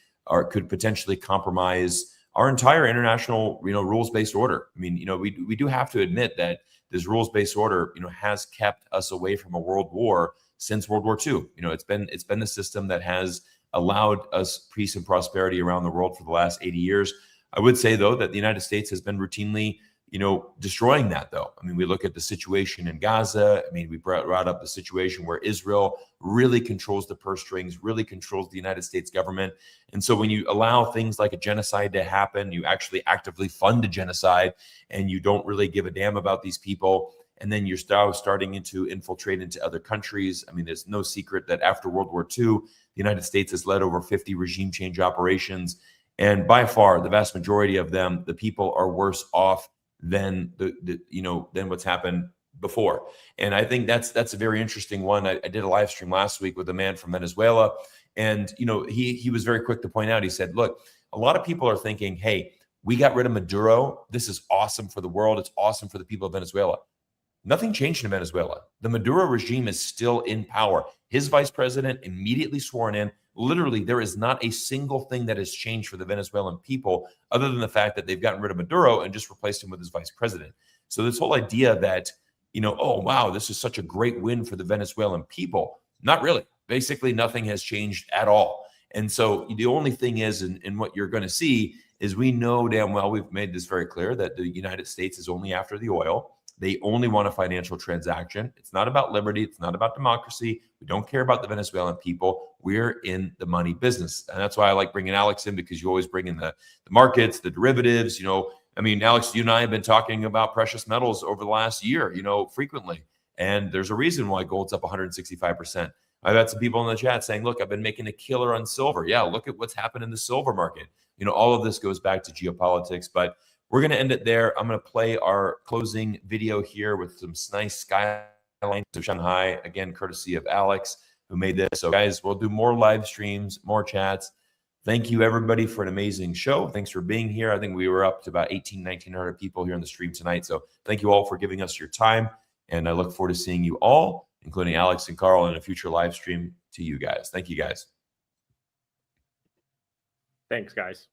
could potentially compromise our entire international, rules-based order. I mean, we do have to admit that this rules-based order, has kept us away from a world war since World War II. It's been the system that has allowed us peace and prosperity around the world for the last 80 years. I would say, though, that the United States has been routinely, destroying that, though. I mean, we look at the situation in Gaza. I mean, we brought up the situation where Israel really controls the purse strings, really controls the United States government. And so when you allow things like a genocide to happen, you actually actively fund a genocide, and you don't really give a damn about these people. And then you're starting to infiltrate into other countries. I mean, there's no secret that after World War II, the United States has led over 50 regime change operations. And by far, the vast majority of them, the people are worse off than than what's happened before. And I think that's a very interesting one. I did a live stream last week with a man from Venezuela, and he was very quick to point out. He said, "Look, a lot of people are thinking, hey, we got rid of Maduro. This is awesome for the world. It's awesome for the people of Venezuela." Nothing changed in Venezuela. The Maduro regime is still in power. His vice president immediately sworn in. Literally, there is not a single thing that has changed for the Venezuelan people other than the fact that they've gotten rid of Maduro and just replaced him with his vice president. So this whole idea that, oh, wow, this is such a great win for the Venezuelan people. Not really. Basically, nothing has changed at all. And so the only thing is, and what you're going to see is, we know damn well, we've made this very clear, that the United States is only after the oil. They only want a financial transaction. It's not about liberty. It's not about democracy. We don't care about the Venezuelan people. We're in the money business. And that's why I like bringing Alex in, because you always bring in the markets, the derivatives. I mean, Alex, you and I have been talking about precious metals over the last year, frequently. And there's a reason why gold's up 165%. I've had some people in the chat saying, look, I've been making a killer on silver. Yeah, look at what's happened in the silver market. All of this goes back to geopolitics, but we're going to end it there. I'm going to play our closing video here with some nice skylines of Shanghai, again, courtesy of Alex, who made this. So, guys, we'll do more live streams, more chats. Thank you, everybody, for an amazing show. Thanks for being here. I think we were up to about 1,900 people here on the stream tonight. So thank you all for giving us your time. And I look forward to seeing you all, including Alex and Carl, in a future live stream to you guys. Thank you, guys. Thanks, guys.